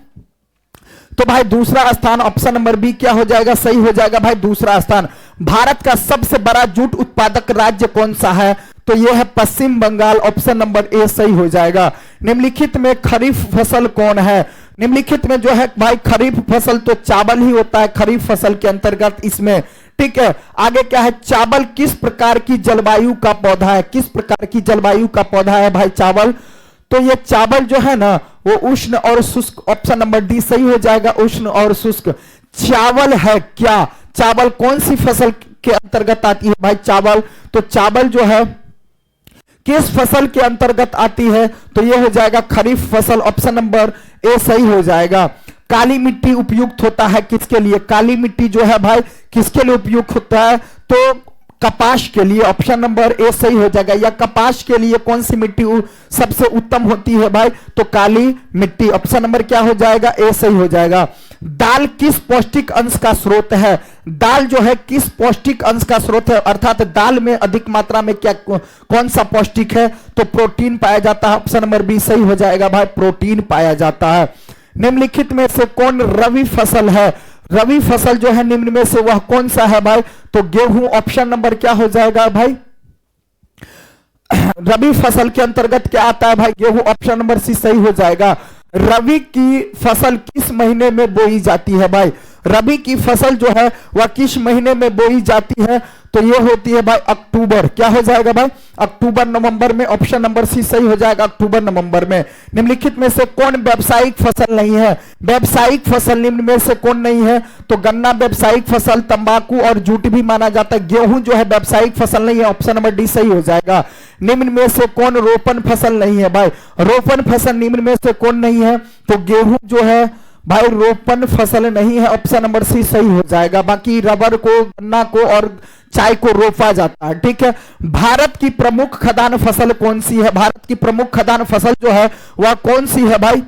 तो भाई दूसरा स्थान ऑप्शन नंबर बी क्या हो जाएगा? सही हो जाएगा भाई, दूसरा स्थान। भारत का सबसे बड़ा जूट उत्पादक राज्य कौन सा है? तो यह है पश्चिम बंगाल, ऑप्शन नंबर ए सही हो जाएगा। निम्नलिखित में खरीफ फसल कौन है? निम्नलिखित में जो है भाई खरीफ फसल तो चावल ही होता है खरीफ फसल के अंतर्गत इसमें, ठीक है। आगे क्या है? चावल किस प्रकार की जलवायु का पौधा है? किस प्रकार की जलवायु का पौधा है भाई चावल? तो ये चावल जो है ना वो उष्ण और शुष्क, ऑप्शन नंबर डी सही हो जाएगा, उष्ण और शुष्क। चावल है क्या? चावल कौन सी फसल के अंतर्गत आती है भाई चावल? तो चावल जो है किस फसल के अंतर्गत आती है? तो यह हो जाएगा खरीफ फसल, ऑप्शन नंबर ए सही हो जाएगा। काली मिट्टी उपयुक्त होता है किसके लिए? काली मिट्टी जो है भाई किसके लिए उपयुक्त होता है? तो कपास के लिए, ऑप्शन नंबर ए सही हो जाएगा। या कपास के लिए कौन सी मिट्टी सबसे उत्तम होती है भाई? तो काली मिट्टी, ऑप्शन नंबर क्या हो जाएगा? ए सही हो जाएगा। दाल किस पौष्टिक अंश का स्रोत है? दाल जो है किस पौष्टिक अंश का स्रोत है? अर्थात दाल में अधिक मात्रा में क्या कौन सा पौष्टिक है? तो प्रोटीन पाया जाता है, ऑप्शन नंबर बी सही हो जाएगा भाई, प्रोटीन पाया जाता है। निम्नलिखित में से कौन रबी फसल है? रबी फसल जो है निम्न में से वह कौन सा है भाई? तो गेहूं, ऑप्शन नंबर क्या हो जाएगा भाई? रबी फसल के अंतर्गत क्या आता है भाई? गेहूं, ऑप्शन नंबर सी सही हो जाएगा। रबी की फसल किस महीने में बोई जाती है भाई? रबी की फसल जो है वह किस महीने में बोई जाती है? तो ये होती है भाई अक्टूबर, क्या हो जाएगा भाई? अक्टूबर नवंबर में, ऑप्शन नंबर सी सही हो जाएगा, अक्टूबर नवंबर में। निम्नलिखित में से कौन व्यावसायिक फसल नहीं है? व्यावसायिक फसल निम्न में से कौन नहीं है? तो गन्ना व्यावसायिक फसल, तंबाकू और जूट भी माना जाता है। गेहूं जो है व्यावसायिक फसल नहीं है, ऑप्शन नंबर डी सही हो जाएगा। निम्न में से कौन रोपण फसल नहीं है भाई? रोपण फसल निम्न में से कौन नहीं है? तो गेहूं जो है भाई रोपण फसल नहीं है, ऑप्शन नंबर सी सही हो जाएगा। बाकी रबर को, गन्ना को और चाय को रोपा जाता है, ठीक है। भारत की प्रमुख खदान फसल कौन सी है? भारत की प्रमुख खदान फसल जो है वह कौन सी है भाई?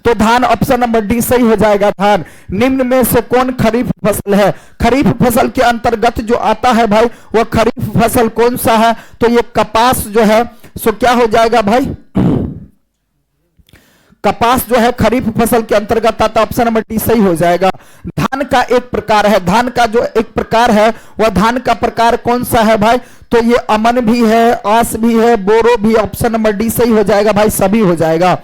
तो धान, ऑप्शन नंबर डी सही हो जाएगा, धान। निम्न में से कौन खरीफ फसल है? खरीफ फसल के अंतर्गत जो आता है भाई वह खरीफ फसल कौन सा है? तो ये कपास जो है सो क्या हो जाएगा भाई? कपास जो है खरीफ फसल के अंतर्गत आता है, ऑप्शन नंबर डी सही हो जाएगा। धान का एक प्रकार है, धान का जो एक प्रकार है वह धान का प्रकार कौन सा है भाई? तो ये अमन भी है, आस भी है, बोरो भी, ऑप्शन नंबर डी सही हो जाएगा भाई, सभी हो जाएगा।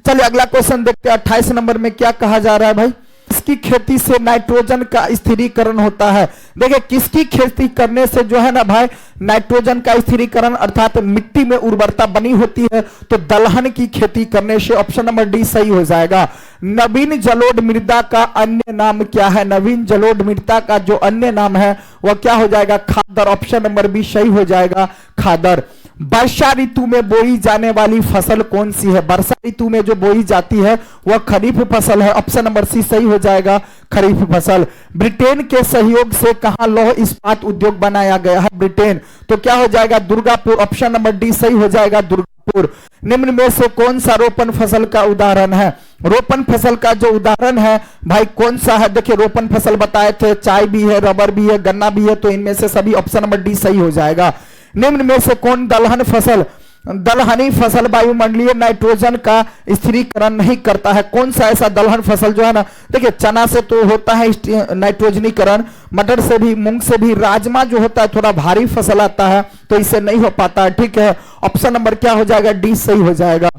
चलिए अगला क्वेश्चन देखते हैं। 28 नंबर में क्या कहा जा रहा है भाई? किसकी खेती से नाइट्रोजन का स्थिरीकरण होता है? देखिए किसकी खेती करने से जो है ना भाई नाइट्रोजन का स्थिरीकरण अर्थात मिट्टी में उर्वरता बनी होती है? तो दलहन की खेती करने से, ऑप्शन नंबर डी सही हो जाएगा। नवीन जलोढ़ मृदा का अन्य नाम क्या है? नवीन जलोढ़ मृदा का जो अन्य नाम है वह क्या हो जाएगा? खादर, ऑप्शन नंबर बी सही हो जाएगा, खादर। वर्षा ऋतु में बोई जाने वाली फसल कौन सी है? वर्षा ऋतु में जो बोई जाती है वह खरीफ फसल है, ऑप्शन नंबर सी सही हो जाएगा, खरीफ फसल। ब्रिटेन के सहयोग से कहां लौह इस्पात उद्योग बनाया गया है? ब्रिटेन, तो क्या हो जाएगा? दुर्गापुर, ऑप्शन नंबर डी सही हो जाएगा, दुर्गापुर। निम्न में से कौन सा रोपण फसल का उदाहरण है? रोपण फसल का जो उदाहरण है भाई कौन सा है? देखिए रोपण फसल बताए थे, चाय भी है, रबर भी है, गन्ना भी है, तो इनमें से सभी, ऑप्शन नंबर डी सही हो जाएगा। निम्न में से कौन दलहन फसल, दलहनी फसल वायुमंडलीय नाइट्रोजन का स्थिरीकरण नहीं करता है? कौन सा ऐसा दलहन फसल जो है ना, देखिए चना से तो होता है नाइट्रोजनीकरण, मटर से भी, मूंग से भी, राजमा जो होता है थोड़ा भारी फसल आता है तो इससे नहीं हो पाता है, ठीक है। ऑप्शन नंबर क्या हो जाएगा? डी सही हो जाएगा,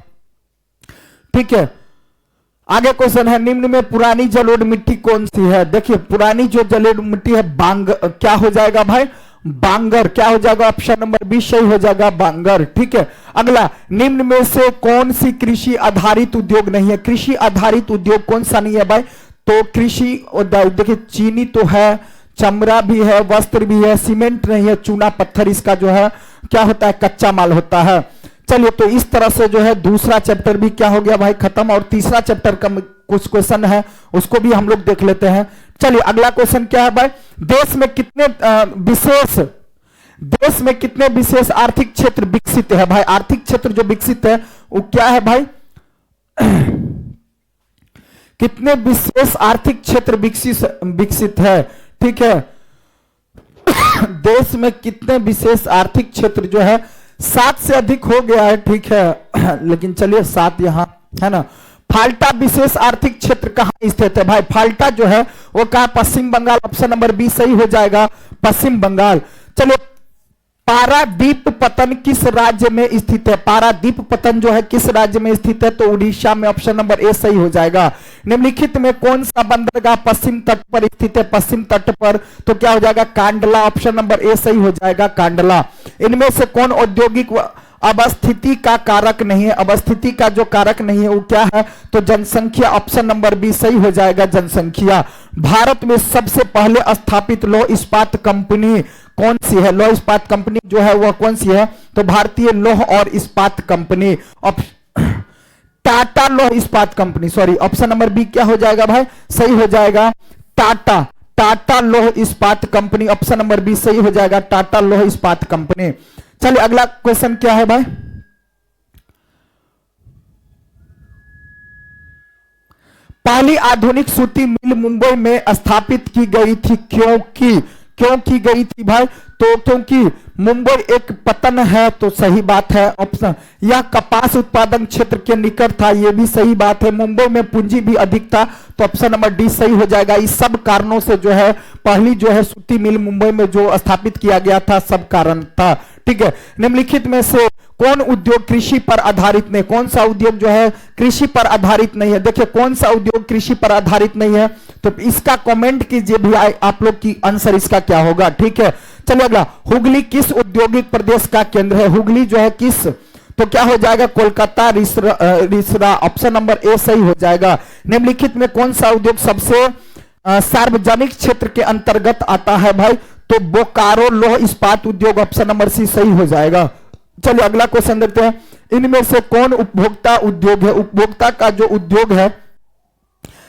ठीक है। आगे क्वेश्चन है, निम्न में पुरानी जलोढ़ मिट्टी कौन सी है? देखिए पुरानी जो जलोढ़ मिट्टी है क्या हो जाएगा भाई? बांगर। क्या हो जाएगा? ऑप्शन नंबर बी सही हो जाएगा, बांगर। ठीक है। अगला, निम्न में से कौन सी कृषि आधारित उद्योग नहीं है? कृषि आधारित उद्योग कौन सा नहीं है भाई? तो कृषि, देखिए चीनी तो है, चमड़ा भी है, वस्त्र भी है, सीमेंट नहीं है, चूना पत्थर इसका जो है क्या होता है? कच्चा माल होता है। चलिए, तो इस तरह से जो है दूसरा चैप्टर भी क्या हो गया भाई? खत्म। और तीसरा चैप्टर का कुछ क्वेश्चन है उसको भी हम लोग देख लेते हैं। चलिए, अगला क्वेश्चन क्या है भाई? देश में कितने विशेष आर्थिक क्षेत्र विकसित है भाई? आर्थिक क्षेत्र जो विकसित है वो क्या है भाई? कितने विशेष आर्थिक क्षेत्र विकसित है? ठीक है। देश में कितने विशेष आर्थिक क्षेत्र जो है 7 से अधिक हो गया है। ठीक है, लेकिन चलिए 7 यहां है ना। फाल्टा विशेष आर्थिक क्षेत्र कहां स्थित है भाई? फाल्टा जो है वो कहा? पश्चिम बंगाल। ऑप्शन नंबर बी सही हो जाएगा, पश्चिम बंगाल। चलिए, पारादीप पतन किस राज्य में स्थित है? पारादीप पतन जो है किस राज्य में स्थित है? तो उड़ीसा में। ऑप्शन नंबर ए सही हो जाएगा। निम्नलिखित में कौन सा बंदरगाह पश्चिम तट पर स्थित है? पश्चिम तट पर। तो क्या हो जाएगा? कांडला। ऑप्शन नंबर ए सही हो जाएगा, कांडला। इनमें से कौन औद्योगिक अवस्थिति का कारक नहीं है? अवस्थिति का जो कारक नहीं है वो क्या है? तो जनसंख्या। ऑप्शन नंबर बी सही हो जाएगा, जनसंख्या। भारत में सबसे पहले स्थापित लौह इस्पात कंपनी कौन सी है? लौह इस्पात कंपनी जो है वह कौन सी है? तो भारतीय लौह और इस्पात कंपनी, टाटा लौह इस्पात company. Sorry, option number B क्या हो जाएगा भाई? सही हो जाएगा, टाटा। टाटा लौह इस्पात कंपनी। ऑप्शन नंबर बी सही हो जाएगा, टाटा लौह इस्पात कंपनी। चलिए, अगला क्वेश्चन क्या है भाई? पहली आधुनिक सूती मिल मुंबई में स्थापित की गई थी। क्यों की गई थी भाई? तो क्योंकि मुंबई एक पतन है, तो सही बात है। ऑप्शन, यह कपास उत्पादन क्षेत्र के निकट था, यह भी सही बात है। मुंबई में पूंजी भी अधिक था, तो ऑप्शन नंबर डी सही हो जाएगा। इस सब कारणों से जो है पहली जो है सूती मिल मुंबई में जो स्थापित किया गया था, सब कारण था। ठीक है। निम्नलिखित में से कौन उद्योग कृषि पर आधारित नहीं? कौन सा उद्योग जो है कृषि पर आधारित नहीं है? देखिए, कौन सा उद्योग कृषि पर आधारित नहीं है? तो इसका कमेंट कीजिए भी, आप लोग की आंसर इसका क्या होगा। ठीक है। चलिए, अगला, हुगली किस औद्योगिक प्रदेश का केंद्र है? हुगली जो है किस? तो क्या हो जाएगा? Kolkata, Rishra. Option number A सही हो जाएगा। निम्नलिखित में कौन सा उद्योग सबसे सार्वजनिक क्षेत्र के अंतर्गत आता है भाई? तो बोकारो लौह इस्पात उद्योग। ऑप्शन नंबर सी सही हो जाएगा। चलिए, अगला क्वेश्चन देखते हैं। इनमें से कौन उपभोक्ता उद्योग है? उपभोक्ता का जो उद्योग है,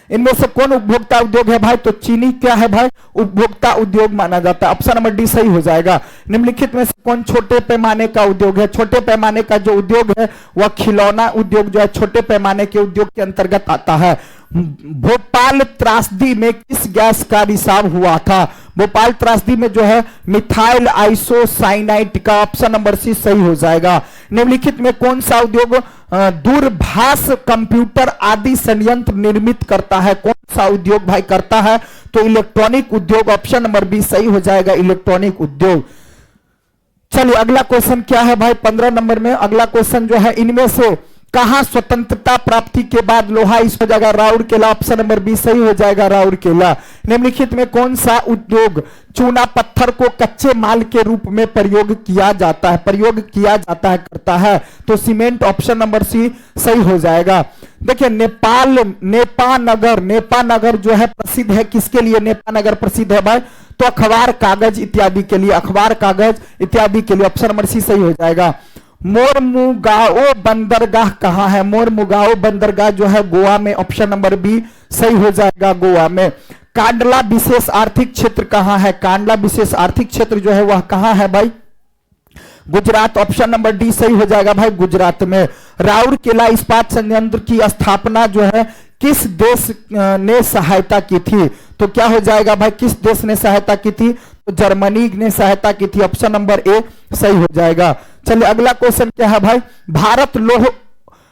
इनमें से कौन उपभोक्ता उद्योग है भाई? तो चीनी क्या है भाई? उपभोक्ता उद्योग माना जाता है। ऑप्शन नंबर डी सही हो जाएगा। निम्नलिखित में से कौन छोटे पैमाने का उद्योग है? छोटे पैमाने का जो उद्योग है वह खिलौना उद्योग जो है छोटे पैमाने के उद्योग के अंतर्गत आता है। भोपाल त्रासदी में किस गैस का रिसाव हुआ था? भोपाल त्रासदी में जो है मिथाइल आइसोसाइनाइड का। ऑप्शन नंबर सी सही हो जाएगा। निम्नलिखित में कौन सा उद्योग दूरभाष, कंप्यूटर आदि संयंत्र निर्मित करता है? कौन सा उद्योग भाई करता है? तो इलेक्ट्रॉनिक उद्योग। ऑप्शन नंबर बी सही हो जाएगा, इलेक्ट्रॉनिक उद्योग। चलिए, अगला क्वेश्चन क्या है भाई? 15 नंबर में अगला क्वेश्चन जो है, इनमें से कहां स्वतंत्रता प्राप्ति के बाद लोहा इस हो जाएगा? राउरकेला। ऑप्शन नंबर बी सही हो जाएगा, राउरकेला। निम्नलिखित में कौन सा उद्योग चूना पत्थर को कच्चे माल के रूप में प्रयोग किया जाता है करता है? तो सीमेंट। ऑप्शन नंबर सी सही हो जाएगा। देखिए, नेपानगर जो है प्रसिद्ध है किसके लिए? नेपानगर प्रसिद्ध है भाई? तो अखबार कागज इत्यादि के लिए, अखबार कागज इत्यादि के लिए। ऑप्शन नंबर सी सही हो जाएगा। मोरमुगाओ बंदरगाह कहां है? मोरमुगाओ बंदरगाह जो है गोवा में। ऑप्शन नंबर बी सही हो जाएगा, गोवा में। कांडला विशेष आर्थिक क्षेत्र कहां है? कांडला विशेष आर्थिक क्षेत्र जो है वह कहां है भाई? गुजरात। ऑप्शन नंबर डी सही हो जाएगा भाई, गुजरात में। राउरकेला इस्पात संयंत्र की स्थापना जो है किस देश ने सहायता की थी? तो क्या हो जाएगा भाई? किस देश ने सहायता की थी? तो जर्मनी ने सहायता की थी। ऑप्शन नंबर ए सही हो जाएगा। चलिए, अगला क्वेश्चन क्या है भाई? भारत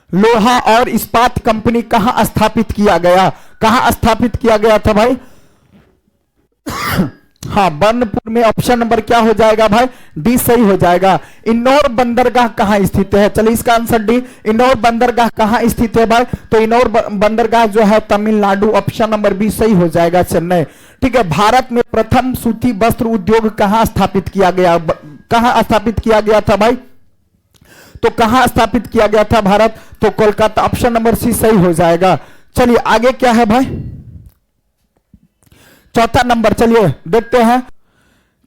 लोहा और इस्पात कंपनी कहां स्थापित किया गया? कहां स्थापित किया गया था भाई? हाँ, बर्नपुर में ऑप्शन नंबर क्या हो जाएगा भाई, डी सही हो जाएगा। इंदौर बंदरगाह कहां स्थित है, चलिए इसका आंसर डी। इंदौर बंदरगाह कहां स्थित है भाई, तो इंदौर बंदरगाह जो है तमिलनाडु, ऑप्शन नंबर बी सही हो जाएगा, चेन्नई। ठीक है, भारत में प्रथम सूती वस्त्र उद्योग कहां स्थापित किया गया, कहां स्थापित किया गया था भाई, तो कहां स्थापित किया गया था भारत, तो कोलकाता, ऑप्शन नंबर सी सही हो जाएगा। चलिए आगे क्या है भाई, चौथा नंबर, चलिए देखते हैं।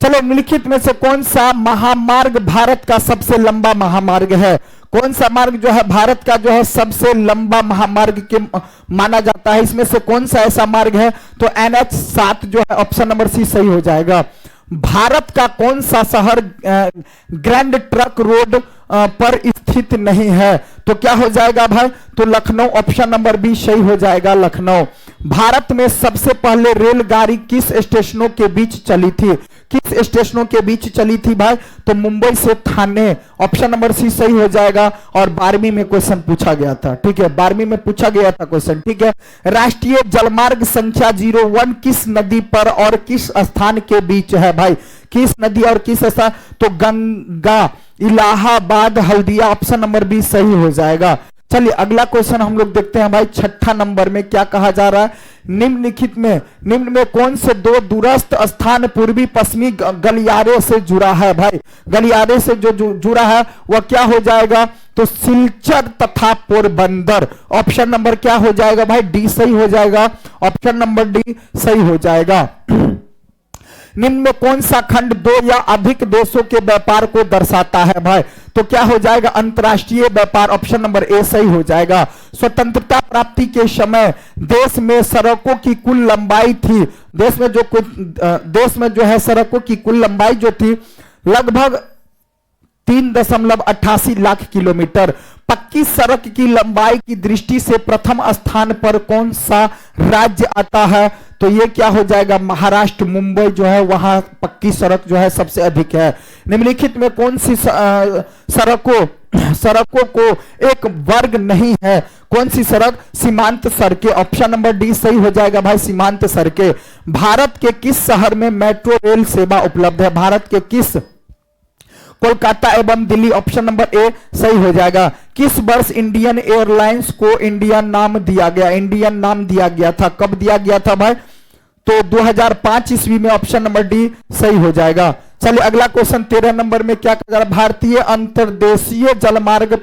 चलो, निम्नलिखित में से कौन सा महामार्ग भारत का सबसे लंबा महामार्ग है, कौन सा मार्ग जो है भारत का जो है सबसे लंबा महामार्ग के माना जाता है, इसमें से कौन सा ऐसा मार्ग है, तो NH7 जो है, ऑप्शन नंबर सी सही हो जाएगा। भारत का कौन सा शहर ग्रैंड ट्रक रोड पर स्थित नहीं है, तो क्या हो जाएगा भाई, तो लखनऊ, ऑप्शन नंबर बी सही हो जाएगा, लखनऊ। भारत में सबसे पहले रेलगाड़ी किस स्टेशनों के बीच चली थी, किस स्टेशनों के बीच चली थी भाई, तो मुंबई से थाने, ऑप्शन नंबर सी सही हो जाएगा। और 12वीं में क्वेश्चन पूछा गया था, ठीक है, 12वीं में पूछा गया था क्वेश्चन, ठीक है। राष्ट्रीय जलमार्ग संख्या 01 किस नदी पर और किस स्थान के बीच है भाई, किस नदी और किस स्थान, तो Ganga, Allahabad, Haldia, option number B सही हो जाएगा। चलिए अगला क्वेश्चन हम लोग देखते हैं भाई, छठा नंबर में क्या कहा जा रहा है, निम्न में कौन से दो दूरस्थ स्थान पूर्वी पश्चिमी गलियारे से जुड़ा है भाई, गलियारे से जो जुड़ा है वह क्या हो जाएगा, तो सिलचर तथा पोरबंदर, ऑप्शन नंबर क्या हो जाएगा भाई, डी सही हो जाएगा, ऑप्शन नंबर डी सही हो जाएगा। निम्न में कौन सा खंड दो या अधिक देशों के व्यापार को दर्शाता है भाई, तो क्या हो जाएगा, अंतरराष्ट्रीय व्यापार, ऑप्शन नंबर ए सही हो जाएगा। स्वतंत्रता प्राप्ति के समय देश में सड़कों की कुल लंबाई थी, देश में जो है सड़कों की कुल लंबाई जो थी लगभग 3.88 लाख किलोमीटर। पक्की सड़क की लंबाई की दृष्टि से प्रथम स्थान पर कौन सा राज्य आता है, तो ये क्या हो जाएगा, महाराष्ट्र, मुंबई जो है वहां पक्की सड़क जो है सबसे अधिक है। निम्नलिखित में कौन सी सड़कों को एक वर्ग नहीं है, कौन सी सड़क, सीमांत सड़कें, ऑप्शन नंबर डी सही हो जाएगा भाई, सीमांत सड़कें। भारत के किस शहर में मेट्रो रेल सेवा उपलब्ध है, भारत के किस, कोलकाता एवं दिल्ली, ऑप्शन नंबर ए सही हो जाएगा। किस वर्ष इंडियन एयरलाइंस को इंडियन नाम दिया गया, इंडियन नाम दिया गया था, कब दिया गया था भाई, तो 2005 ईस्वी में, ऑप्शन नंबर डी सही हो जाएगा। चलिए अगला क्वेश्चन 13 नंबर में क्या कह रहा है, भारतीय अंतर्देशीय जलमार्ग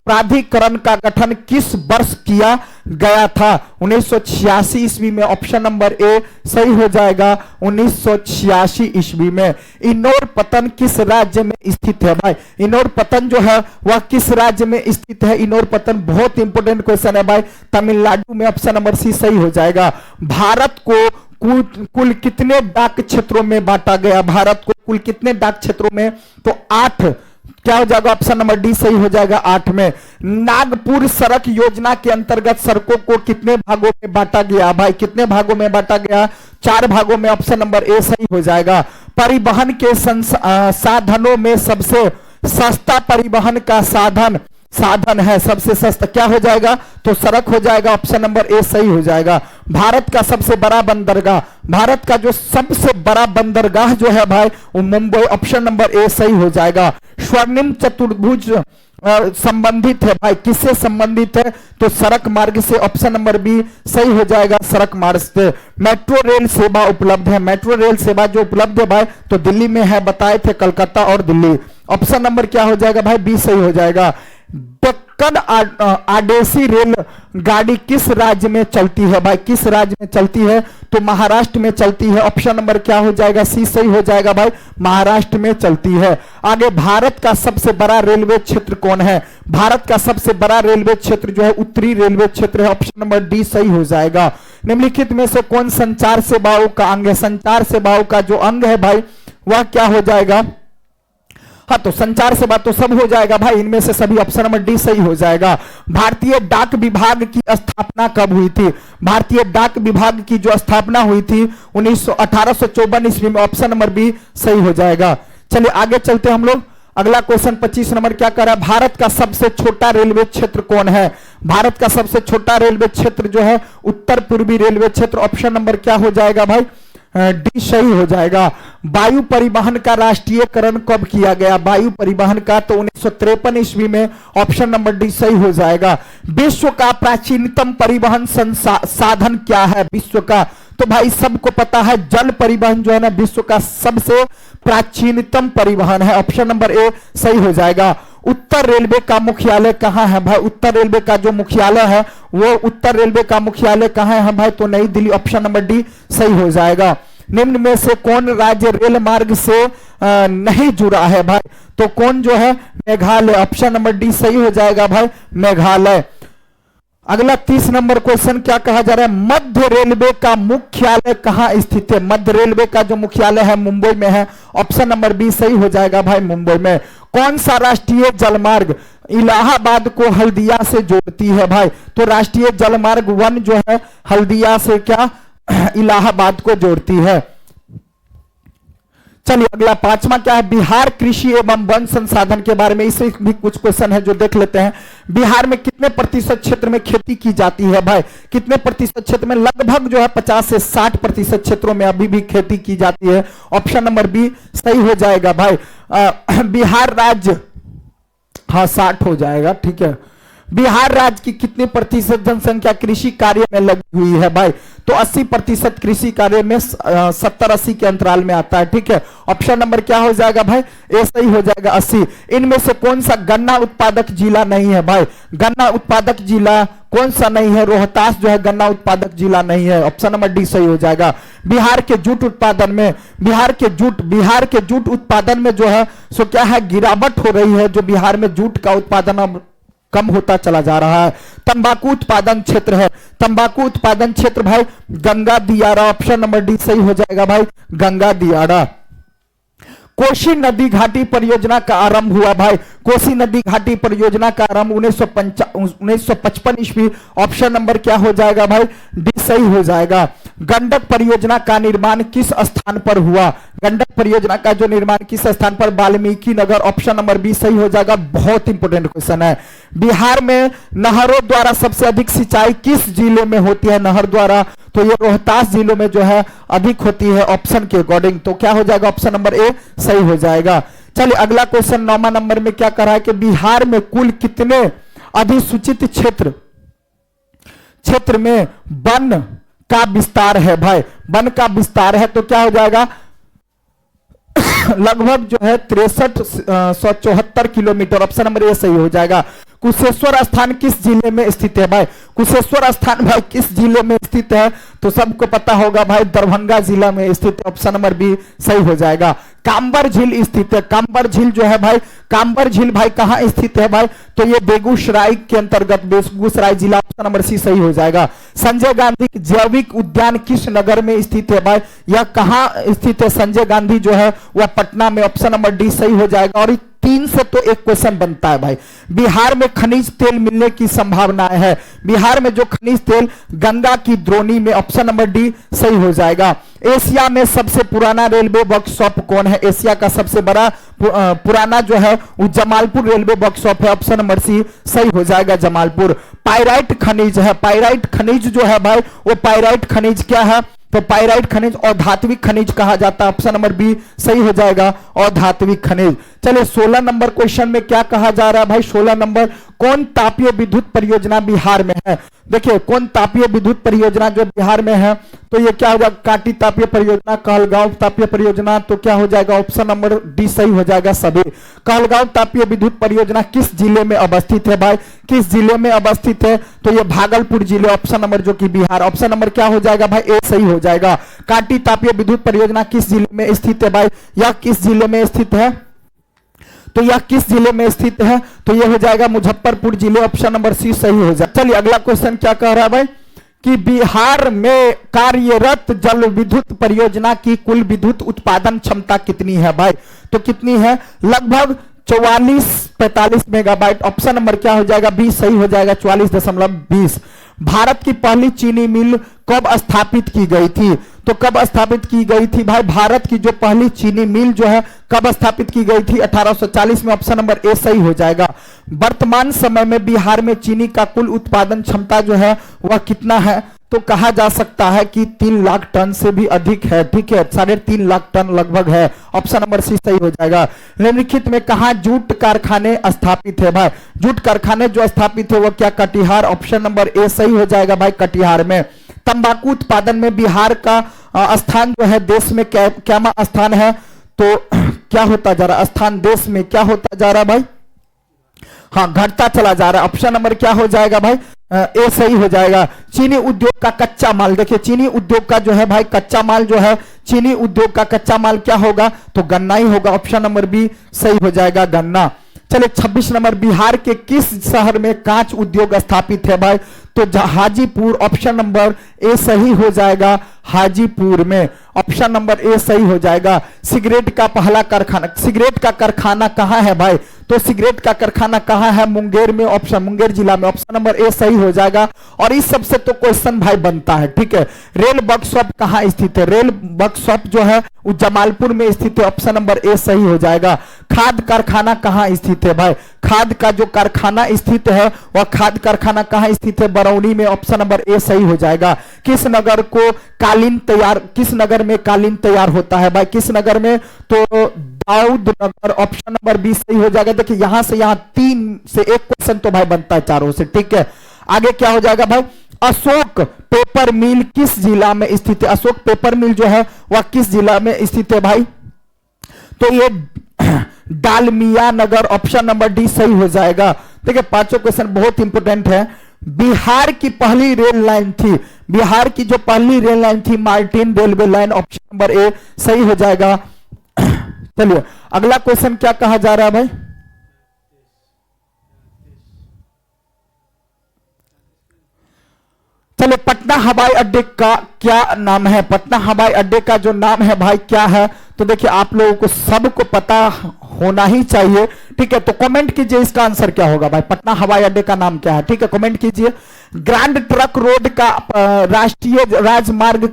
प्राधिकरण का गठन किस वर्ष किया गया था, 1986 ईस्वी में, ऑप्शन नंबर ए सही हो जाएगा, 1986 ईस्वी में। इंदौर पतन किस राज्य में स्थित है भाई, इंदौर पतन जो है वह किस राज्य में स्थित है, इंदौर पतन बहुत इंपॉर्टेंट क्वेश्चन है भाई, तमिलनाडु में, ऑप्शन नंबर सी सही हो जाएगा। भारत को कुल कितने डाक क्षेत्रों में बांटा गया, भारत को कुल कितने डाक क्षेत्रों में, तो 8, क्या हो जाएगा, ऑप्शन नंबर डी सही हो जाएगा, 8 में। नागपुर सड़क योजना के अंतर्गत सड़कों को कितने भागों में बांटा गया भाई, कितने भागों में बांटा गया, 4 भागों में, ऑप्शन नंबर ए सही हो जाएगा। परिवहन के साधनों में सबसे सस्ता परिवहन का साधन है, सबसे सस्ता क्या हो जाएगा, तो सड़क हो जाएगा, ऑप्शन नंबर ए सही हो जाएगा। भारत का सबसे बड़ा बंदरगाह, भारत का जो सबसे बड़ा बंदरगाह जो है भाई वो मुंबई, ऑप्शन नंबर ए सही हो जाएगा। स्वर्णिम चतुर्भुज संबंधित है भाई, किससे संबंधित है, तो सड़क मार्ग से, ऑप्शन नंबर बी सही हो जाएगा, सड़क मार्ग से। मेट्रो रेल सेवा उपलब्ध है, मेट्रो रेल सेवा जो उपलब्ध है भाई तो दिल्ली में है, बताए थे कलकत्ता और दिल्ली, ऑप्शन नंबर क्या हो जाएगा भाई, बी सही हो जाएगा। डेक्कन आदेशी रेल गाड़ी किस राज्य में चलती है भाई, किस राज्य में चलती है, तो महाराष्ट्र में चलती है, ऑप्शन नंबर क्या हो जाएगा, सी सही हो जाएगा भाई, महाराष्ट्र में चलती है। आगे, भारत का सबसे बड़ा रेलवे क्षेत्र कौन है, भारत का सबसे बड़ा रेलवे क्षेत्र जो है उत्तरी रेलवे क्षेत्र है, ऑप्शन नंबर डी सही हो जाएगा। निम्नलिखित में से कौन संचार सेवाओं का अंग है, संचार सेवाओं का जो अंग है भाई वह क्या हो जाएगा, हाँ तो संचार सेवा तो सब हो जाएगा भाई, इनमें से सभी, ऑप्शन नंबर डी सही हो जाएगा। भारतीय डाक विभाग की स्थापना कब हुई थी, भारतीय डाक विभाग की जो स्थापना हुई थी 1854 ईस्वी में, ऑप्शन नंबर बी सही हो जाएगा। चलिए आगे चलते हम लोग, अगला क्वेश्चन 25 नंबर क्या कर रहा है, भारत का सबसे छोटा रेलवे क्षेत्र कौन है, भारत का सबसे छोटा रेलवे क्षेत्र जो है उत्तर पूर्वी रेलवे क्षेत्र, ऑप्शन नंबर क्या हो जाएगा भाई, डी सही हो जाएगा। वायु परिवहन का राष्ट्रीयकरण कब किया गया? वायु परिवहन का तो 1953 ईस्वी में, ऑप्शन नंबर डी सही हो जाएगा। विश्व का प्राचीनतम परिवहन साधन क्या है? विश्व का तो भाई सबको पता है, जल परिवहन जो है ना विश्व का सबसे प्राचीनतम परिवहन है, ऑप्शन नंबर ए सही हो जाएगा। उत्तर रेलवे का मुख्यालय कहां है भाई? उत्तर रेलवे का जो मुख्यालय है वो उत्तर रेलवे का मुख्यालय कहां है भाई? तो नई दिल्ली, ऑप्शन नंबर डी सही हो जाएगा। निम्न में से कौन राज्य रेल मार्ग से नहीं जुड़ा है भाई? तो कौन जो है? मेघालय, ऑप्शन नंबर डी सही हो जाएगा भाई, मेघालय। अगला 30 नंबर क्वेश्चन क्या कहा जा रहा है? मध्य रेलवे का मुख्यालय कहां स्थित है? मध्य रेलवे का जो मुख्यालय है मुंबई में है, ऑप्शन नंबर बी सही हो जाएगा भाई, मुंबई में। कौन सा राष्ट्रीय जलमार्ग इलाहाबाद को हल्दिया से जोड़ती है भाई? तो राष्ट्रीय जलमार्ग 1 जो है हल्दिया से क्या इलाहाबाद को जोड़ती है। चलिए अगला 5वां क्या है? बिहार कृषि एवं वन संसाधन के बारे में, इससे भी कुछ क्वेश्चन है जो देख लेते हैं। बिहार में कितने प्रतिशत क्षेत्र में खेती की जाती है भाई? कितने प्रतिशत क्षेत्र में? लगभग जो है 50 से 60% क्षेत्रों में अभी भी खेती की जाती है, ऑप्शन नंबर बी सही हो जाएगा भाई। बिहार राज्य, हाँ 60 हो जाएगा, ठीक है। बिहार राज्य की कितने प्रतिशत जनसंख्या कृषि कार्य में लगी हुई है भाई? तो 80% कृषि कार्य में 70-80 के अंतराल में आता है, ठीक है। ऑप्शन नंबर क्या हो जाएगा भाई? ए सही हो जाएगा, 80। इनमें से कौन सा गन्ना उत्पादक जिला नहीं है भाई? गन्ना उत्पादक जिला कौन सा नहीं है? रोहतास जो है गन्ना उत्पादक जिला नहीं है, ऑप्शन नंबर डी सही हो जाएगा। बिहार के जूट उत्पादन में, बिहार के जूट उत्पादन में जो है सो क्या है? गिरावट हो रही है, जो बिहार में जूट का उत्पादन अब कम होता चला जा रहा है। तंबाकू उत्पादन क्षेत्र है, तंबाकू उत्पादन क्षेत्र भाई गंगा दियारा, ऑप्शन नंबर डी सही हो जाएगा भाई, गंगा दियारा। कोसी नदी घाटी परियोजना का आरंभ हुआ भाई? कोसी नदी घाटी परियोजना का आरंभ 1955 ईस्वी, ऑप्शन नंबर क्या हो जाएगा भाई? डी सही हो जाएगा। गंडक परियोजना का निर्माण किस स्थान पर हुआ? गंडक परियोजना का जो निर्माण किस स्थान पर? Valmiki Nagar, option number B सही हो जाएगा। बहुत इंपोर्टेंट क्वेश्चन है। बिहार में नहरों द्वारा सबसे अधिक सिंचाई किस जिले में होती है? नहर द्वारा तो ये रोहतास जिले में जो है अधिक होती है, ऑप्शन के अकॉर्डिंग। तो क्या हो जाएगा? ऑप्शन नंबर ए सही हो जाएगा। चलिए अगला क्वेश्चन 9वां नंबर में क्या कर रहा है कि बिहार में कुल कितने अधिसूचित क्षेत्र में वन का विस्तार है भाई? वन का विस्तार है तो क्या हो जाएगा? लगभग जो है 6374 किलोमीटर, ऑप्शन नंबर ए सही हो जाएगा। कुशेश्वर स्थान किस जिले में स्थित है भाई? कुशेश्वर स्थान भाई किस जिले में स्थित है? तो सबको पता होगा भाई, दरभंगा जिला में स्थित है, ऑप्शन नंबर बी सही हो जाएगा। कांबर झील स्थित है, कांबर झील जो है भाई, कांबर झील भाई कहां स्थित है भाई? तो ये बेगूसराय के अंतर्गत, बेगूसराय जिला, ऑप्शन नंबर सी सही हो जाएगा। संजय गांधी जैविक उद्यान किस नगर में स्थित है भाई? यह कहां स्थित है? संजय गांधी जो है वह पटना में, ऑप्शन नंबर डी सही हो जाएगा। और 3 से तो एक क्वेश्चन बनता है भाई। बिहार में खनिज तेल मिलने की संभावनाएं है, बिहार में जो खनिज तेल गंगा की द्रोणी में, ऑप्शन नंबर डी सही हो जाएगा। एशिया में सबसे पुराना रेलवे वर्कशॉप कौन है? एशिया का सबसे बड़ा पुराना जो है वो जमालपुर रेलवे वर्कशॉप है, ऑप्शन नंबर सी सही हो जाएगा, जमालपुर। पाइराइट खनिज है, पाइराइट खनिज जो है भाई वो पाइराइट खनिज क्या है? तो पाइराइट खनिज और धात्विक खनिज कहा जाता है, ऑप्शन नंबर बी सही हो जाएगा, और धात्विक खनिज। चलिए 16 नंबर क्वेश्चन में क्या कहा जा रहा है भाई? 16 नंबर, कौन तापीय विद्युत परियोजना बिहार में है? देखिए कौन तापीय विद्युत परियोजना जो बिहार में है, तो ये क्या हो जाएगा? काटी तापीय परियोजना, कहलगांव तापीय परियोजना, तो क्या हो जाएगा? ऑप्शन नंबर डी सही हो जाएगा सभी। कहलगांव तापीय विद्युत परियोजना किस जिले में अवस्थित है भाई? किस जिले में अवस्थित है? तो ये भागलपुर जिले, ऑप्शन नंबर जो कि बिहार, ऑप्शन नंबर क्या हो जाएगा भाई? ए सही हो जाएगा। काटी तापीय विद्युत परियोजना किस जिले में स्थित है भाई? यह किस जिले में स्थित है? तो यह किस जिले में स्थित है? तो यह हो जाएगा मुजफ्फरपुर जिले, ऑप्शन नंबर सी सही हो जाएगा। चलिए अगला क्वेश्चन क्या कह रहा है भाई कि बिहार में कार्यरत जल विद्युत परियोजना की कुल विद्युत उत्पादन क्षमता कितनी है भाई? तो कितनी है? लगभग 44-45 मेगावाट, ऑप्शन नंबर क्या हो जाएगा? बी सही हो जाएगा, 44.20। भारत की पहली चीनी मिल कब स्थापित की गई थी? तो कब स्थापित की गई थी भाई? भारत की जो पहली चीनी मिल जो है कब स्थापित की गई थी? 1840 में, ऑप्शन नंबर ए सही हो जाएगा। वर्तमान समय में बिहार में चीनी का कुल उत्पादन क्षमता जो है वह कितना है? तो कहा जा सकता है कि 3 लाख टन से भी अधिक है, ठीक है, 3.5 लाख टन लगभग है। ऑप्शन नंबर सी सही हो जाएगा। निम्नलिखित में कहा जूट कारखाने स्थापित है भाई? जूट कारखाने जो स्थापित है वो क्या? कटिहार। ऑप्शन नंबर ए सही हो जाएगा भाई, कटिहार में। तंबाकू उत्पादन में बिहार का स्थान जो है देश में क्या स्थान है? तो क्या होता जा रहा है स्थान देश में? क्या होता जा रहा है भाई? हाँ, घटता चला जा रहा है। ऑप्शन नंबर क्या हो जाएगा भाई? ए सही हो जाएगा। चीनी उद्योग का कच्चा माल, देखिए चीनी उद्योग का जो है भाई कच्चा माल जो है, चीनी उद्योग का कच्चा माल क्या होगा? तो गन्ना ही होगा। ऑप्शन नंबर बी सही हो जाएगा, गन्ना। चलिए 26 नंबर, बिहार के किस शहर में कांच उद्योग स्थापित है भाई? तो हाजीपुर। ऑप्शन नंबर ए सही हो जाएगा, हाजीपुर में। ऑप्शन नंबर ए सही हो जाएगा। सिगरेट का पहला कारखाना, सिगरेट का कारखाना कहां है भाई? तो सिगरेट का कारखाना कहां है? मुंगेर में। ऑप्शन मुंगेर जिला में। ऑप्शन नंबर ए सही हो जाएगा। और इस सबसे तो क्वेश्चन भाई बनता है, ठीक है। रेल वर्कशॉप कहां स्थित है? रेल वर्कशॉप जो है वो जमालपुर में स्थित है। ऑप्शन नंबर ए सही हो जाएगा। खाद कारखाना कहां स्थित है भाई? खाद का जो कारखाना स्थित है वह खाद कारखाना कहां स्थित है? बरौनी में। ऑप्शन नंबर ए सही हो जाएगा। किस नगर को कालीन तैयार, किस नगर में कालीन तैयार होता है भाई? किस नगर में? तो दाऊद नगर। ऑप्शन नंबर बी सही हो जाएगा। देखिए यहां से यहां 3 से 1 क्वेश्चन तो भाई बनता है चारों से, ठीक है। आगे क्या हो जाएगा भाई? अशोक पेपर मिल किस जिला में स्थित है? अशोक पेपर मिल जो है वह किस जिला में स्थित है भाई? तो ये डालमिया नगर। ऑप्शन नंबर डी सही हो जाएगा। देखिए पांचों क्वेश्चन बहुत इंपोर्टेंट है। बिहार की पहली रेल लाइन थी, बिहार की जो पहली रेल लाइन थी Martin railway line. Option number A सही हो जाएगा। चलिए अगला क्वेश्चन क्या कहा जा रहा है भाई? चलिए पटना हवाई अड्डे का क्या नाम है? पटना हवाई अड्डे का जो नाम है भाई क्या है? तो देखिए आप लोगों को सबको पता होना ही चाहिए, ठीक है। तो कमेंट कीजिए इसका आंसर क्या होगा भाई? पटना हवाई अड्डे का नाम क्या है? ठीक है, कमेंट कीजिए। ग्रैंड ट्रक रोड का राष्ट्रीय राजमार्ग